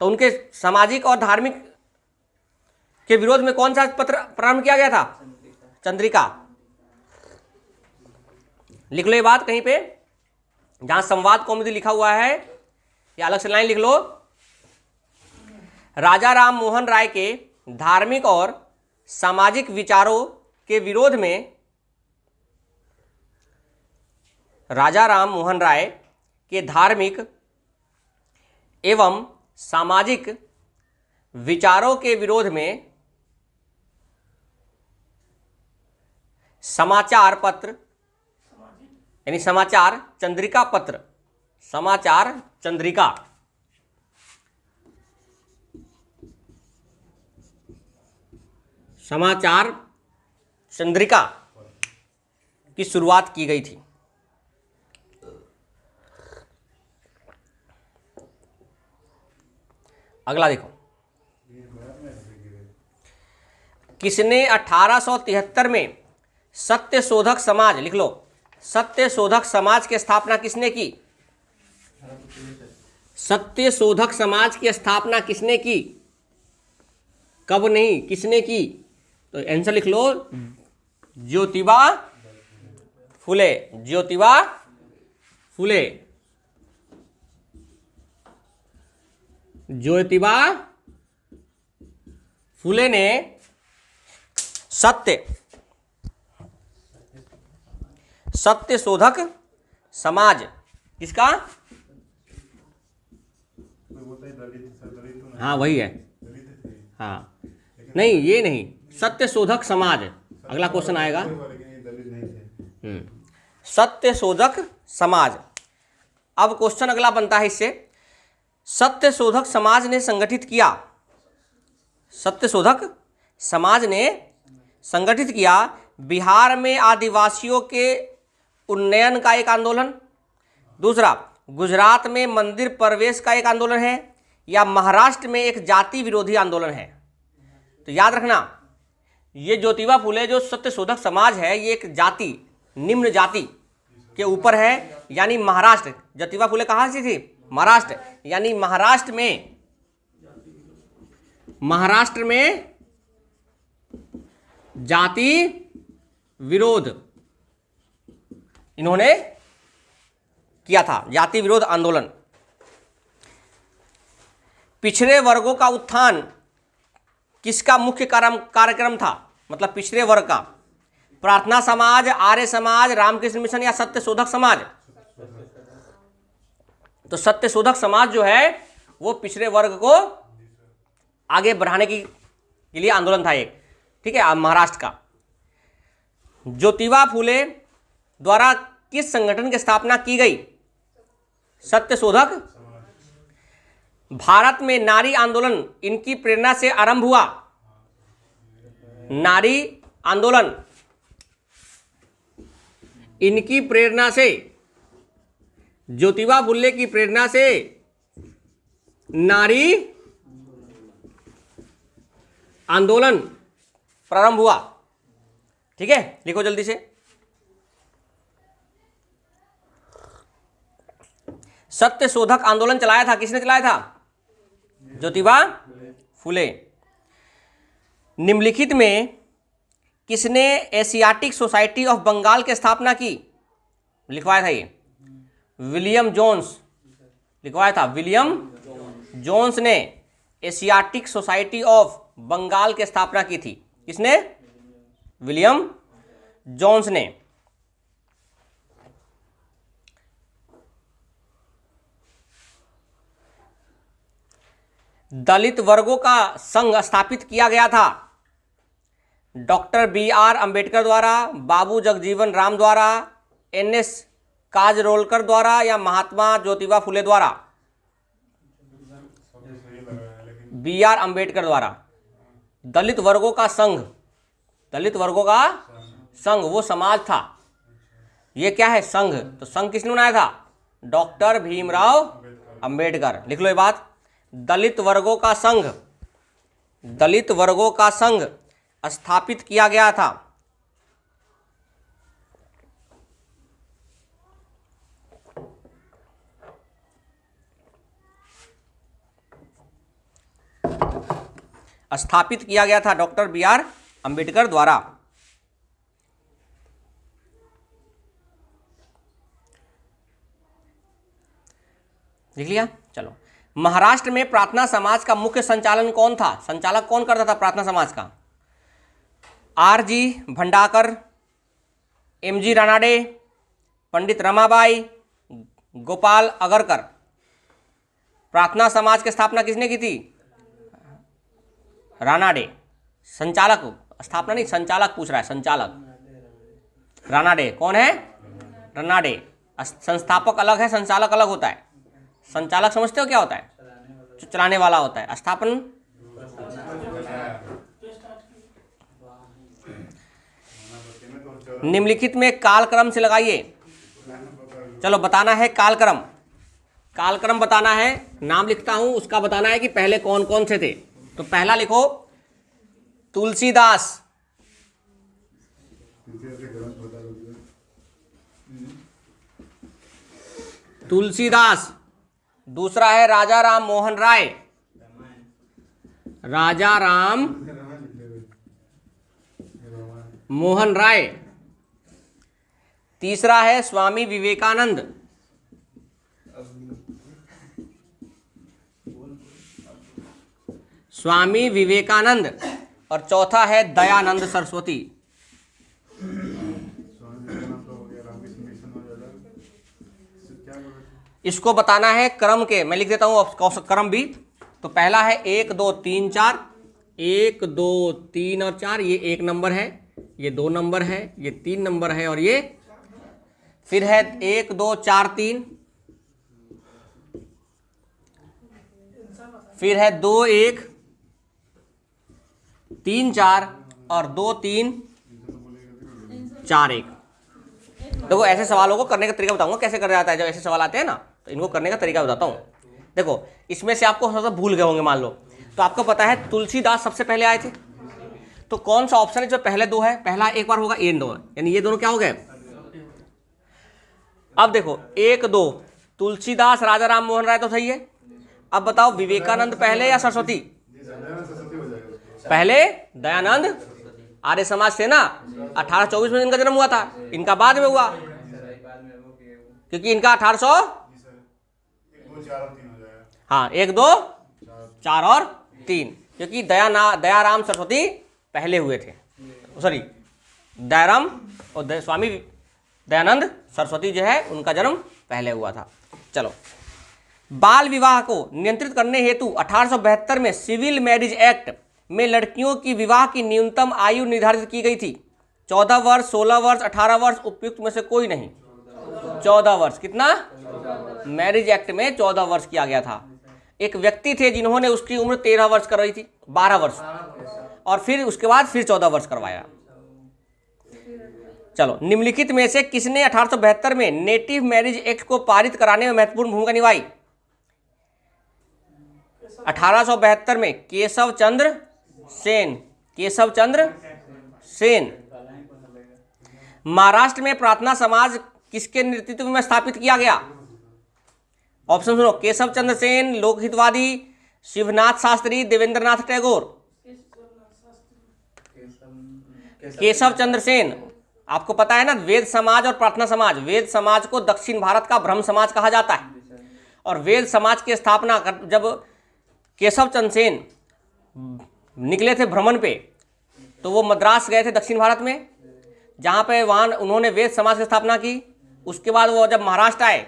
तो उनके सामाजिक और धार्मिक के विरोध में कौन सा पत्र प्रारंभ किया गया था? चंद्रिका। लिख लो ये बात कहीं पे, जहां संवाद कौमुदी लिखा हुआ है या अलग से लाइन लिख लो। राजा राम मोहन राय के धार्मिक और सामाजिक विचारों के विरोध में राजा राम मोहन राय के धार्मिक एवं सामाजिक विचारों के विरोध में समाचार पत्र यानी समाचार चंद्रिका पत्र, समाचार चंद्रिका, समाचार चंद्रिका की शुरुआत की गई थी। अगला देखो। किसने 1873 में सत्य शोधक समाज, लिख लो, सत्य शोधक समाज की स्थापना किसने की? सत्य शोधक समाज की स्थापना किसने की? कब नहीं, किसने की? तो आंसर लिख लो, ज्योतिबा फुले, ज्योतिबा फुले, ज्योतिबा फुले ने सत्य शोधक समाज किसका? हाँ वही है, हाँ नहीं ये नहीं, सत्य शोधक समाज। अगला क्वेश्चन आएगा। सत्य शोधक समाज। अब क्वेश्चन अगला बनता है इससे, सत्य शोधक समाज ने संगठित किया, सत्य शोधक समाज ने संगठित किया बिहार में आदिवासियों के उन्नयन का एक आंदोलन, दूसरा गुजरात में मंदिर प्रवेश का एक आंदोलन है, या महाराष्ट्र में एक जाति विरोधी आंदोलन है। तो याद रखना, ये ज्योतिबा फुले जो सत्य शोधक समाज है ये एक जाति, निम्न जाति के ऊपर है, यानी महाराष्ट्र। ज्योतिबा फुले कहाँ से थी? महाराष्ट्र, यानी महाराष्ट्र में जाति विरोध इन्होंने किया था, जाति विरोध आंदोलन। पिछड़े वर्गों का उत्थान किसका मुख्य कार्यक्रम था? मतलब पिछड़े वर्ग का, प्रार्थना समाज, आर्य समाज, रामकृष्ण मिशन या सत्य शोधक समाज? तो सत्य शोधक समाज जो है वो पिछड़े वर्ग को आगे बढ़ाने के लिए आंदोलन था एक, ठीक है, महाराष्ट्र का। ज्योतिबा फुले द्वारा किस संगठन की स्थापना की गई? सत्य शोधक। भारत में नारी आंदोलन इनकी प्रेरणा से आरंभ हुआ, नारी आंदोलन इनकी प्रेरणा से, ज्योतिबा फुले की प्रेरणा से नारी आंदोलन प्रारंभ हुआ। ठीक है, लिखो जल्दी से। सत्य शोधक आंदोलन चलाया था, किसने चलाया था? ज्योतिबा फुले। निम्नलिखित में किसने एशियाटिक सोसाइटी ऑफ बंगाल की स्थापना की? लिखवाया था ये विलियम जोन्स, लिखवाया था विलियम जोन्स ने एशियाटिक सोसाइटी ऑफ बंगाल की स्थापना की थी। किसने? विलियम जोन्स ने। दलित वर्गों का संघ स्थापित किया गया था डॉक्टर बी.आर. अंबेडकर द्वारा, बाबू जगजीवन राम द्वारा, एन.एस. काजरोलकर द्वारा या महात्मा ज्योतिबा फुले द्वारा? बी.आर. अंबेडकर द्वारा। दलित वर्गों का संघ, दलित वर्गों का संघ वो समाज था, ये क्या है? संघ। तो संघ किसने बनाया था? डॉक्टर भीमराव अंबेडकर। लिख लो ये बात। दलित वर्गों का संघ, दलित वर्गों का संघ स्थापित किया गया था डॉक्टर बी.आर. अंबेडकर द्वारा। लिख लिया? चलो। महाराष्ट्र में प्रार्थना समाज का मुख्य संचालन कौन था? संचालक कौन करता था प्रार्थना समाज का? आर.जी. भंडाकर, एम.जी. रानाडे, पंडित रमाबाई, गोपाल अगरकर। प्रार्थना समाज की स्थापना किसने की थी? रानाडे। संचालक, स्थापना नहीं, संचालक पूछ रहा है, संचालक रानाडे। कौन है? रानाडे। संस्थापक अलग है, संचालक अलग होता है। संचालक समझते हो क्या होता है? जो चलाने वाला होता है। स्थापन निम्नलिखित में कालक्रम से लगाइए। चलो बताना है कालक्रम, कालक्रम बताना है। नाम लिखता हूं, उसका बताना है कि पहले कौन कौन से थे। तो पहला लिखो तुलसीदास, तुलसीदास। दूसरा है राजा राम मोहन राय, राजा राम मोहन राय। तीसरा है स्वामी विवेकानंद, स्वामी विवेकानंद। और चौथा है दयानंद सरस्वती। इसको बताना है क्रम के, मैं लिख देता हूं क्रम भी। तो पहला है 1 2 3 4, 1 2 3 और 4, ये 1 नंबर है, ये 2 नंबर है, ये 3 नंबर है और ये फिर है 1 2 4 3, फिर है 2 1 3 4 और 2 3 4 1। देखो ऐसे सवालों को करने का तरीका बताऊंगा कैसे कर जाता है। जब ऐसे सवाल आते हैं ना तो इनको करने का तरीका बताता हूँ। देखो इसमें से आपको थोड़ा सा भूल गए होंगे मान लो, तो आपको पता है तुलसीदास सबसे पहले आए थे, तो कौन सा ऑप्शन है जो पहले दो है? पहला एक बार होगा एन दो, यानी ये दोनों क्या हो गए। अब देखो 1 2 तुलसीदास राजा राम मोहन राय तो सही है। अब बताओ विवेकानंद पहले या सरस्वती? पहले दयानंद आर्य समाज से ना 1824 में इनका जन्म हुआ था, इनका बाद में हुआ क्योंकि इनका 1800 हाँ 1 2 4 और 3, क्योंकि दयाराम सरस्वती पहले हुए थे। सॉरी दयाराम और स्वामी दयानंद सरस्वती जो है उनका जन्म पहले हुआ था। चलो, बाल विवाह को नियंत्रित करने हेतु 1872 में सिविल मैरिज एक्ट में लड़कियों की विवाह की न्यूनतम आयु निर्धारित की गई थी। 14 वर्ष, 16 वर्ष, 18 वर्ष, उपयुक्त में से कोई नहीं। 14 वर्ष। कितना? मैरिज एक्ट में 14 वर्ष किया गया था। एक व्यक्ति थे जिन्होंने उसकी उम्र 13 वर्ष करवाई थी, 12 वर्ष, और फिर उसके बाद फिर 14 वर्ष करवाया। चलो, निम्नलिखित में से किसने 1872 में नेटिव मैरिज एक्ट को पारित कराने में महत्वपूर्ण भूमिका निभाई? 1872 में केशव चंद्र सेन। केशव चंद्र सेन। महाराष्ट्र में प्रार्थना समाज किसके नेतृत्व में स्थापित किया गया? ऑप्शन सुनो, केशव चंद्र सेन, लोकहितवादी, शिवनाथ शास्त्री, देवेंद्रनाथ टैगोर। केशव चंद्र सेन। आपको पता है ना, वेद समाज और प्रार्थना समाज। वेद समाज को दक्षिण भारत का ब्रह्म समाज कहा जाता है, और वेद समाज की स्थापना जब केशव चंद्र सेन निकले थे भ्रमण पे, तो वो मद्रास गए थे दक्षिण भारत में, जहाँ पे वहाँ उन्होंने वेद समाज की स्थापना की। उसके बाद वो जब महाराष्ट्र आए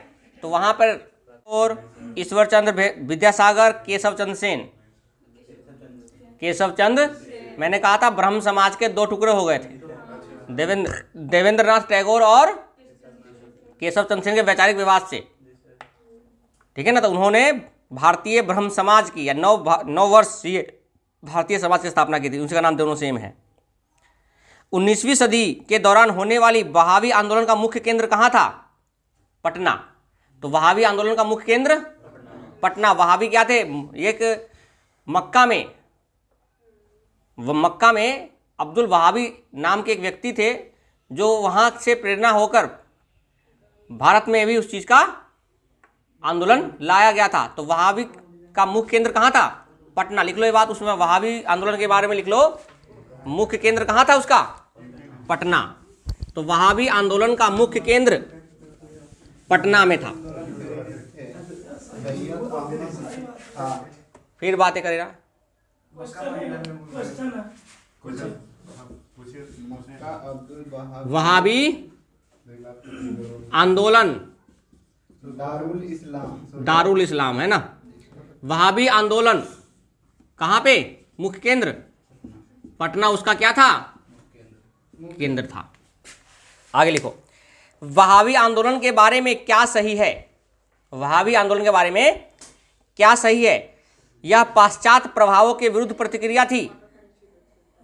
तो वहाँ पर और ईश्वर चंद्र विद्यासागर, केशव चंद्र सेन। केशव चंद्र, मैंने कहा था ब्रह्म समाज के दो टुकड़े हो गए थे, देवेंद्रनाथ टैगोर और केशव चंद्र सेन के वैचारिक विवाद से, ठीक है ना। तो उन्होंने भारतीय ब्रह्म समाज की या नौ वर्षीय भारतीय समाज की स्थापना की थी, उनका नाम दोनों सेम है। 19वीं सदी के दौरान होने वाली वहाबी आंदोलन का मुख्य केंद्र कहाँ था? पटना। तो वहाबी आंदोलन का मुख्य केंद्र पटना। वहाबी क्या थे? एक मक्का में अब्दुल वहाबी नाम के एक व्यक्ति थे, जो वहाँ से प्रेरणा होकर भारत में भी उस चीज़ का आंदोलन लाया गया था। तो वहाबी का मुख्य केंद्र कहाँ था? पटना। लिख लो ये बात, उसमें वहाबी आंदोलन के बारे में लिख लो, मुख्य केंद्र कहाँ था उसका? पटना। तो वहाबी आंदोलन का मुख्य केंद्र पटना में था। फिर बातें करेगा। वहाबी आंदोलन दारुल इस्लाम है ना। वहाबी आंदोलन कहाँ पे? मुख्य केंद्र पटना, उसका क्या था? केंद्र था। आगे लिखो, वहाबी आंदोलन के बारे में क्या सही है? वहाबी आंदोलन के बारे में क्या सही है? यह पाश्चात्य प्रभावों के विरुद्ध प्रतिक्रिया थी।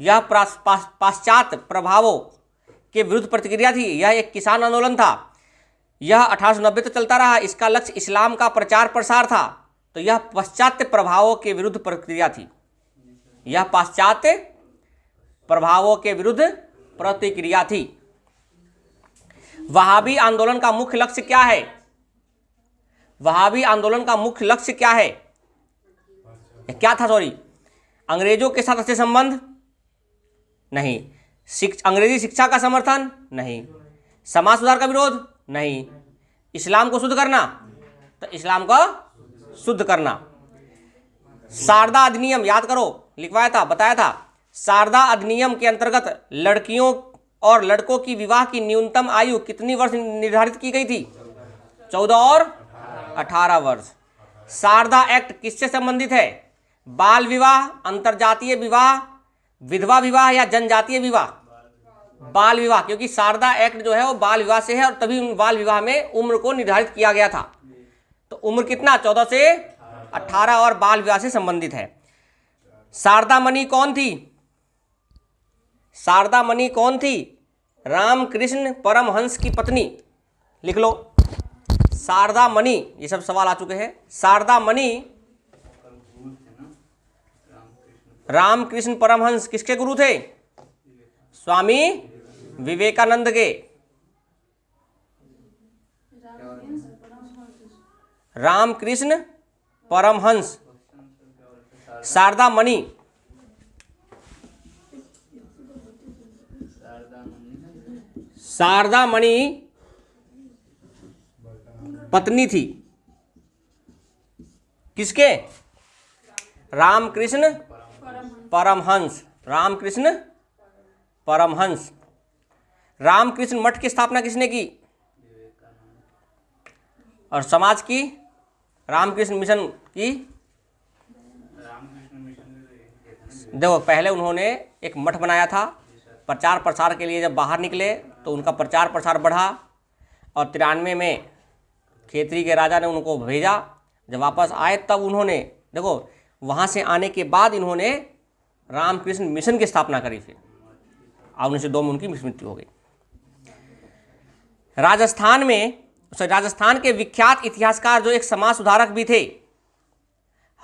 यह पाश्चात्य प्रभावों के विरुद्ध प्रतिक्रिया थी। यह एक किसान आंदोलन था। यह 1890 तक चलता रहा। इसका लक्ष्य इस्लाम का प्रचार प्रसार था। तो यह पाश्चात्य प्रभावों के विरुद्ध प्रतिक्रिया थी। यह पाश्चात्य प्रभावों के विरुद्ध प्रतिक्रिया थी। वहाबी आंदोलन का मुख्य लक्ष्य क्या है? वहाबी आंदोलन का मुख्य लक्ष्य क्या है? क्या था? सॉरी, अंग्रेजों के साथ अच्छे संबंध? नहीं। अंग्रेजी शिक्षा का समर्थन? नहीं। समाज सुधार का विरोध? नहीं। इस्लाम को शुद्ध करना? तो इस्लाम को शुद्ध करना। शारदा अधिनियम याद करो, लिखवाया था, बताया था। शारदा अधिनियम के अंतर्गत लड़कियों और लड़कों की विवाह की न्यूनतम आयु कितनी वर्ष निर्धारित की गई थी? 14 और 18 वर्ष। शारदा एक्ट किससे संबंधित है? बाल विवाह, अंतरजातीय विवाह, विधवा विवाह या जनजातीय विवाह? बाल विवाह, क्योंकि शारदा एक्ट जो है वो बाल विवाह से है और तभी उन बाल विवाह में उम्र को निर्धारित किया गया था। तो उम्र कितना, 14 से 18 और बाल विवाह से संबंधित है। शारदा मणि कौन थी? शारदा मणि कौन थी? रामकृष्ण परमहंस की पत्नी। लिख लो शारदा मणि, ये सब सवाल आ चुके हैं। शारदा मणि रामकृष्ण परमहंस किसके गुरु थे? स्वामी विवेकानंद के। रामकृष्ण परमहंस। शारदा मणि पत्नी थी किसके? रामकृष्ण परमहंस। रामकृष्ण परमहंस। रामकृष्ण मठ की स्थापना किसने की? और समाज की? रामकृष्ण मिशन की। देखो पहले उन्होंने एक मठ बनाया था, प्रचार प्रसार के लिए जब बाहर निकले तो उनका प्रचार प्रसार बढ़ा और 93 में खेतरी के राजा ने उनको भेजा। जब वापस आए तब उन्होंने, देखो वहाँ से आने के बाद इन्होंने रामकृष्ण मिशन की स्थापना करी। फिर 1902 में उनकी मृत्यु हो गई। राजस्थान के विख्यात इतिहासकार जो एक समाज सुधारक भी थे,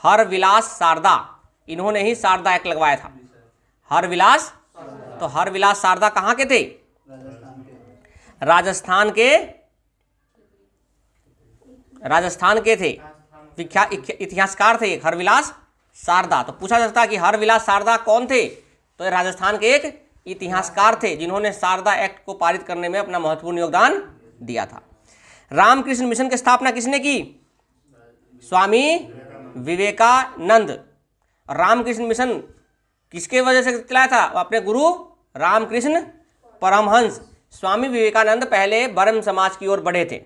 हरविलास शारदा, इन्होंने ही शारदा एक्ट लगवाया था। हरविलास, तो हरविलास शारदा कहाँ के थे? राजस्थान के थे, विख्यात इतिहासकार थे हरविलास शारदा। तो पूछा जाता है कि हरविलास शारदा कौन थे? तो ये राजस्थान के एक इतिहासकार थे जिन्होंने शारदा एक्ट को पारित करने में अपना महत्वपूर्ण योगदान दिया था। रामकृष्ण मिशन की स्थापना किसने की? स्वामी विवेकानंद। रामकृष्ण मिशन किसके वजह से चलाया था? अपने गुरु रामकृष्ण परमहंस। स्वामी विवेकानंद पहले ब्रह्म समाज की ओर बढ़े थे,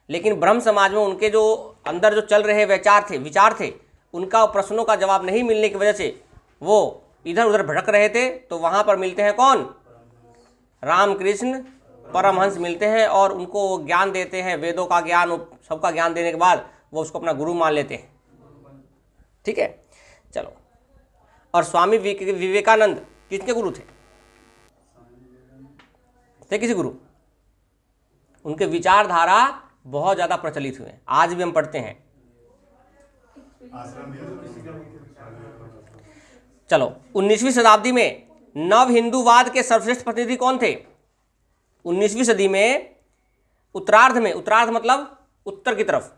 लेकिन ब्रह्म समाज में उनके जो अंदर जो चल रहे विचार थे उनका प्रश्नों का जवाब नहीं मिलने की वजह से वो इधर उधर भटक रहे थे। तो वहाँ पर मिलते हैं कौन? रामकृष्ण परमहंस मिलते हैं और उनको ज्ञान देते हैं, वेदों का ज्ञान, सबका ज्ञान देने के बाद वो उसको अपना गुरु मान लेते हैं। ठीक है, चलो। और स्वामी विवेकानंद किसके गुरु थे? किसी गुरु? उनके विचारधारा बहुत ज़्यादा प्रचलित हुए, आज भी हम पढ़ते हैं। चलो, 19वीं शताब्दी में नव हिंदूवाद के सर्वश्रेष्ठ प्रतिनिधि कौन थे? 19वीं सदी में उत्तरार्ध मतलब उत्तर की तरफ,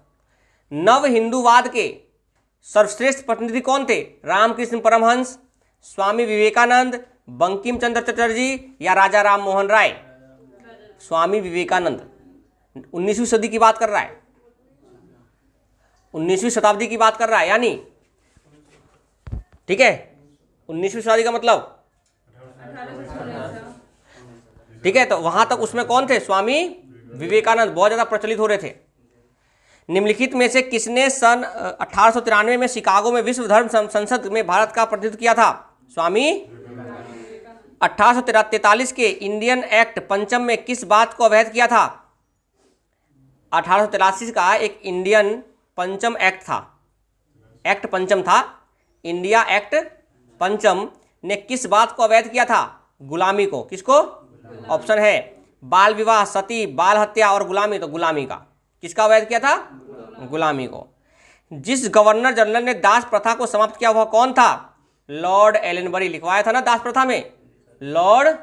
नव हिंदूवाद के सर्वश्रेष्ठ प्रतिनिधि कौन थे? रामकृष्ण परमहंस, स्वामी विवेकानंद, बंकिम चंद्र चटर्जी या राजा राम मोहन राय? स्वामी विवेकानंद। 19वीं सदी की बात कर रहा है, 19वीं शताब्दी की बात कर रहा है, यानी ठीक है, 19वीं शताब्दी का मतलब ठीक है। तो वहां तक उसमें कौन थे? स्वामी विवेकानंद बहुत ज्यादा प्रचलित हो रहे थे। निम्नलिखित में से किसने सन 1893 में शिकागो में विश्व धर्म संसद में भारत का प्रतिनिधित्व किया था? स्वामी 1843 के इंडियन एक्ट पंचम में किस बात को अवैध किया था? 1883 का एक इंडियन पंचम एक्ट था, एक्ट पंचम था, इंडिया एक्ट पंचम ने किस बात को अवैध किया था? गुलामी को। किसको? ऑप्शन है बाल विवाह, सती, बाल हत्या और गुलामी। तो गुलामी का, किसका अवैध किया था? गुलामी को। जिस गवर्नर जनरल ने दास प्रथा को समाप्त किया वह कौन था? लॉर्ड एलनबरी। लिखवाया था ना दास प्रथा में, लॉर्ड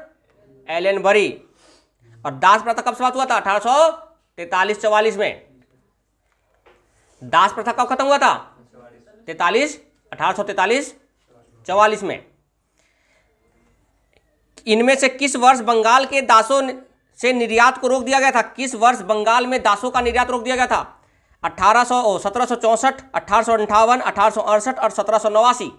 एलनबरी। और दास प्रथा कब समाप्त हुआ था? 1843-44 में। दास प्रथा कब खत्म हुआ था? 1843-44 में। इनमें से किस वर्ष बंगाल के दासों से निर्यात को रोक दिया गया था? किस वर्ष बंगाल में दासों का निर्यात रोक दिया गया था? 1764, 1858, 1868 और 1789।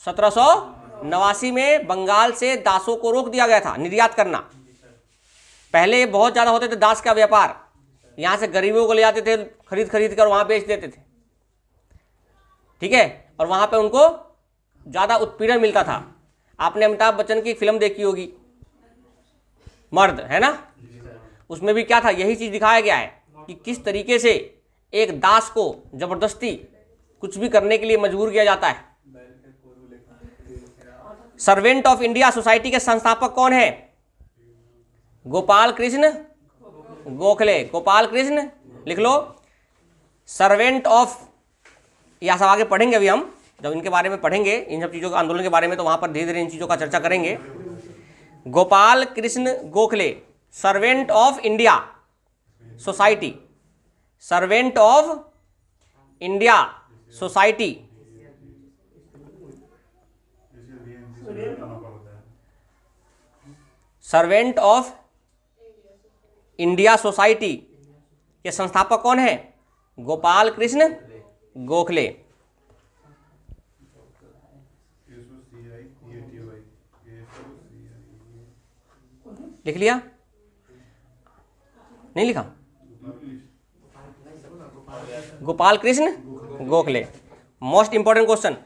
1789 में बंगाल से दासों को रोक दिया गया था निर्यात करना। पहले बहुत ज़्यादा होते थे दास का व्यापार, यहाँ से गरीबों को ले जाते थे, खरीद कर वहाँ बेच देते थे। ठीक है, और वहाँ पे उनको ज़्यादा उत्पीड़न मिलता था। आपने अमिताभ बच्चन की फिल्म देखी होगी, मर्द, है ना। उसमें भी क्या था, यही चीज दिखाया गया है कि किस तरीके से एक दास को जबरदस्ती कुछ भी करने के लिए मजबूर किया जाता है। सर्वेंट ऑफ इंडिया सोसाइटी के संस्थापक कौन है? गोपाल कृष्ण गोखले। गोपाल कृष्ण लिख लो। सर्वेंट ऑफ, यह सब आगे पढ़ेंगे अभी हम, जब इनके बारे में पढ़ेंगे, इन सब चीज़ों के आंदोलन के बारे में, तो वहाँ पर धीरे धीरे इन चीज़ों का चर्चा करेंगे। Gopal Krishna Gokhale, servant of India society, servant of India society, servant of India society के संस्थापक कौन है? गोपाल कृष्ण गोखले। लिख लिया? नहीं लिखा? Gopal Krishna Gokhale. Most important question,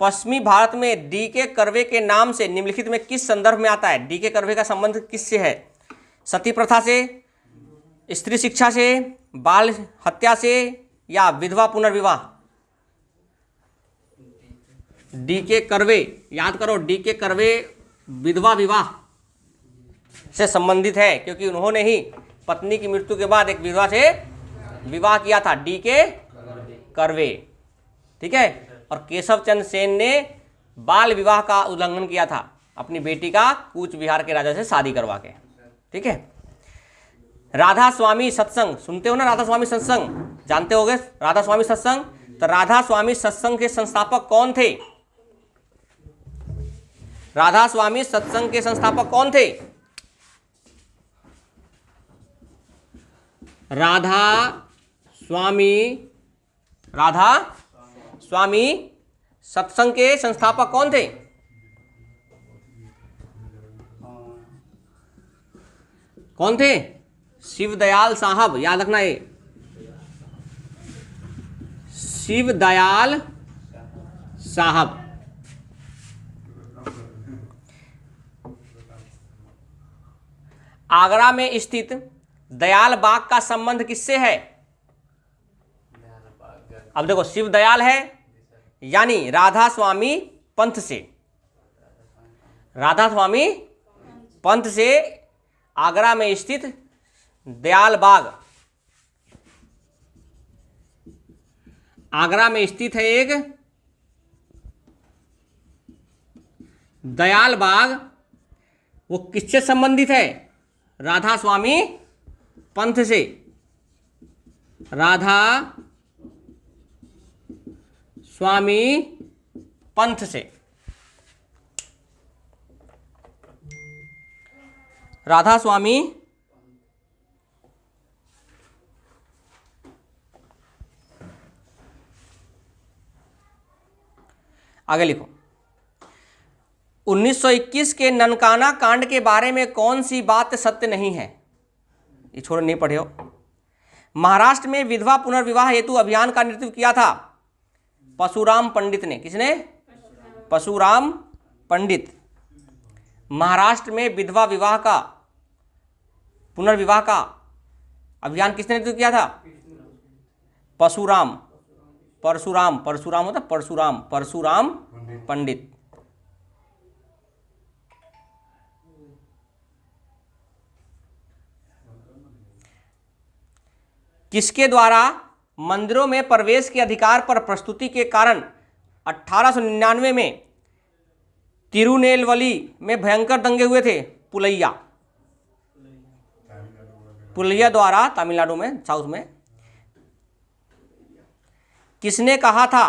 पश्चिमी भारत में डी.के. कर्वे के नाम से निम्नलिखित में किस संदर्भ में आता है? डी.के. कर्वे का संबंध किससे है? सती प्रथा से, स्त्री शिक्षा से, बाल हत्या से, या विधवा पुनर्विवाह? डी.के. कर्वे, याद करो, डी.के. कर्वे विधवा विवाह से संबंधित है, क्योंकि उन्होंने ही पत्नी की मृत्यु के बाद एक विधवा से विवाह किया था, डी.के. कर्वे। ठीक है। और केशव चंद्र सेन ने बाल विवाह का उल्लंघन किया था, अपनी बेटी का कूच बिहार के राजा से शादी करवा के। ठीक है। राधा स्वामी सत्संग सुनते हो ना, राधा स्वामी सत्संग जानते होगे, राधा स्वामी सत्संग। तो राधा स्वामी सत्संग के संस्थापक कौन थे? राधा स्वामी सत्संग के संस्थापक कौन थे? राधा स्वामी सत्संग के संस्थापक कौन थे? कौन थे? शिवदयाल साहब, याद रखना ये, शिवदयाल साहब। आगरा में स्थित दयाल बाग का संबंध किससे है? अब देखो, शिव दयाल है यानी राधा स्वामी पंथ से, राधा स्वामी पंथ से आगरा में स्थित दयाल बाग, आगरा में स्थित है एक दयाल बाग, वो किससे संबंधित है? राधा स्वामी पंथ से, राधा स्वामी पंथ से। राधा स्वामी आगे लिखो। 1921 के ननकाना कांड के बारे में कौन सी बात सत्य नहीं है? ये छोड़ नहीं पढ़े हो। महाराष्ट्र में विधवा पुनर्विवाह हेतु अभियान का नेतृत्व किया था परशुराम पंडित ने। किसने? परशुराम पंडित। महाराष्ट्र में विधवा विवाह का पुनर्विवाह का अभियान किसने नेतृत्व किया था? परशुराम। परशुराम, परशुराम होता परशुराम, परशुराम पंडित। किसके द्वारा मंदिरों में प्रवेश के अधिकार पर प्रस्तुति के कारण 1899 में तिरुनेलवली में भयंकर दंगे हुए थे? पुलैया, पुलैया द्वारा, तमिलनाडु में, साउथ में। किसने कहा था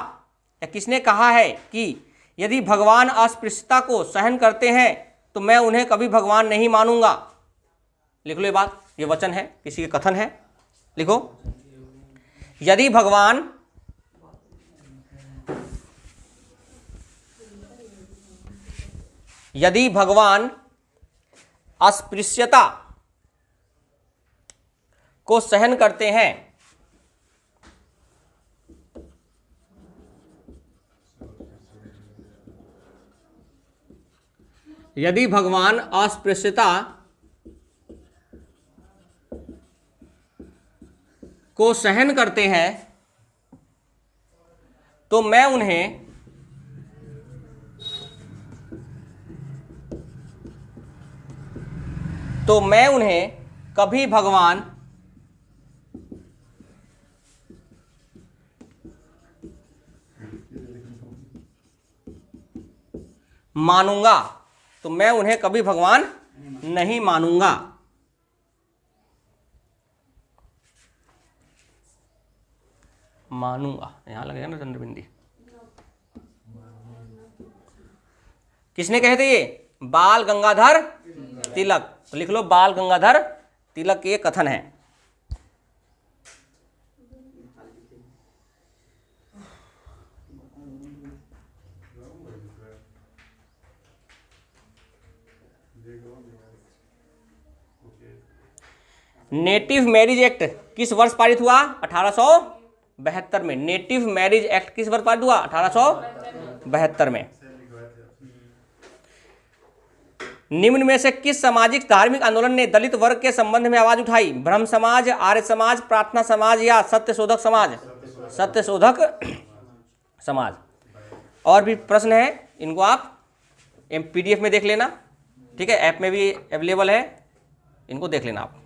या किसने कहा है कि यदि भगवान अस्पृश्यता को सहन करते हैं तो मैं उन्हें कभी भगवान नहीं मानूंगा? लिख लो ये बात, ये वचन है, किसी के कथन है, लिखो। यदि भगवान अस्पृश्यता को सहन करते हैं यदि भगवान अस्पृश्यता को सहन करते हैं तो मैं उन्हें कभी भगवान मानूंगा, तो मैं उन्हें कभी भगवान नहीं मानूंगा। मानूंगा यहां लगेगा ना चंद्रबिंदी। किसने कहे थे ये? बाल गंगाधर तिलक। तो लिख लो बाल गंगाधर तिलक के ये कथन है। नेटिव मैरिज एक्ट किस वर्ष पारित हुआ? 1872 में। नेटिव मैरिज एक्ट किस वर्ष पारित हुआ? 1872 में। निम्न में से किस सामाजिक धार्मिक आंदोलन ने दलित वर्ग के संबंध में आवाज उठाई? ब्रह्म समाज, आर्य समाज, प्रार्थना समाज या सत्यशोधक समाज? सत्यशोधक समाज। और भी प्रश्न है, इनको आप PDF में देख लेना, ठीक है, ऐप में भी अवेलेबल है, इनको देख लेना आप।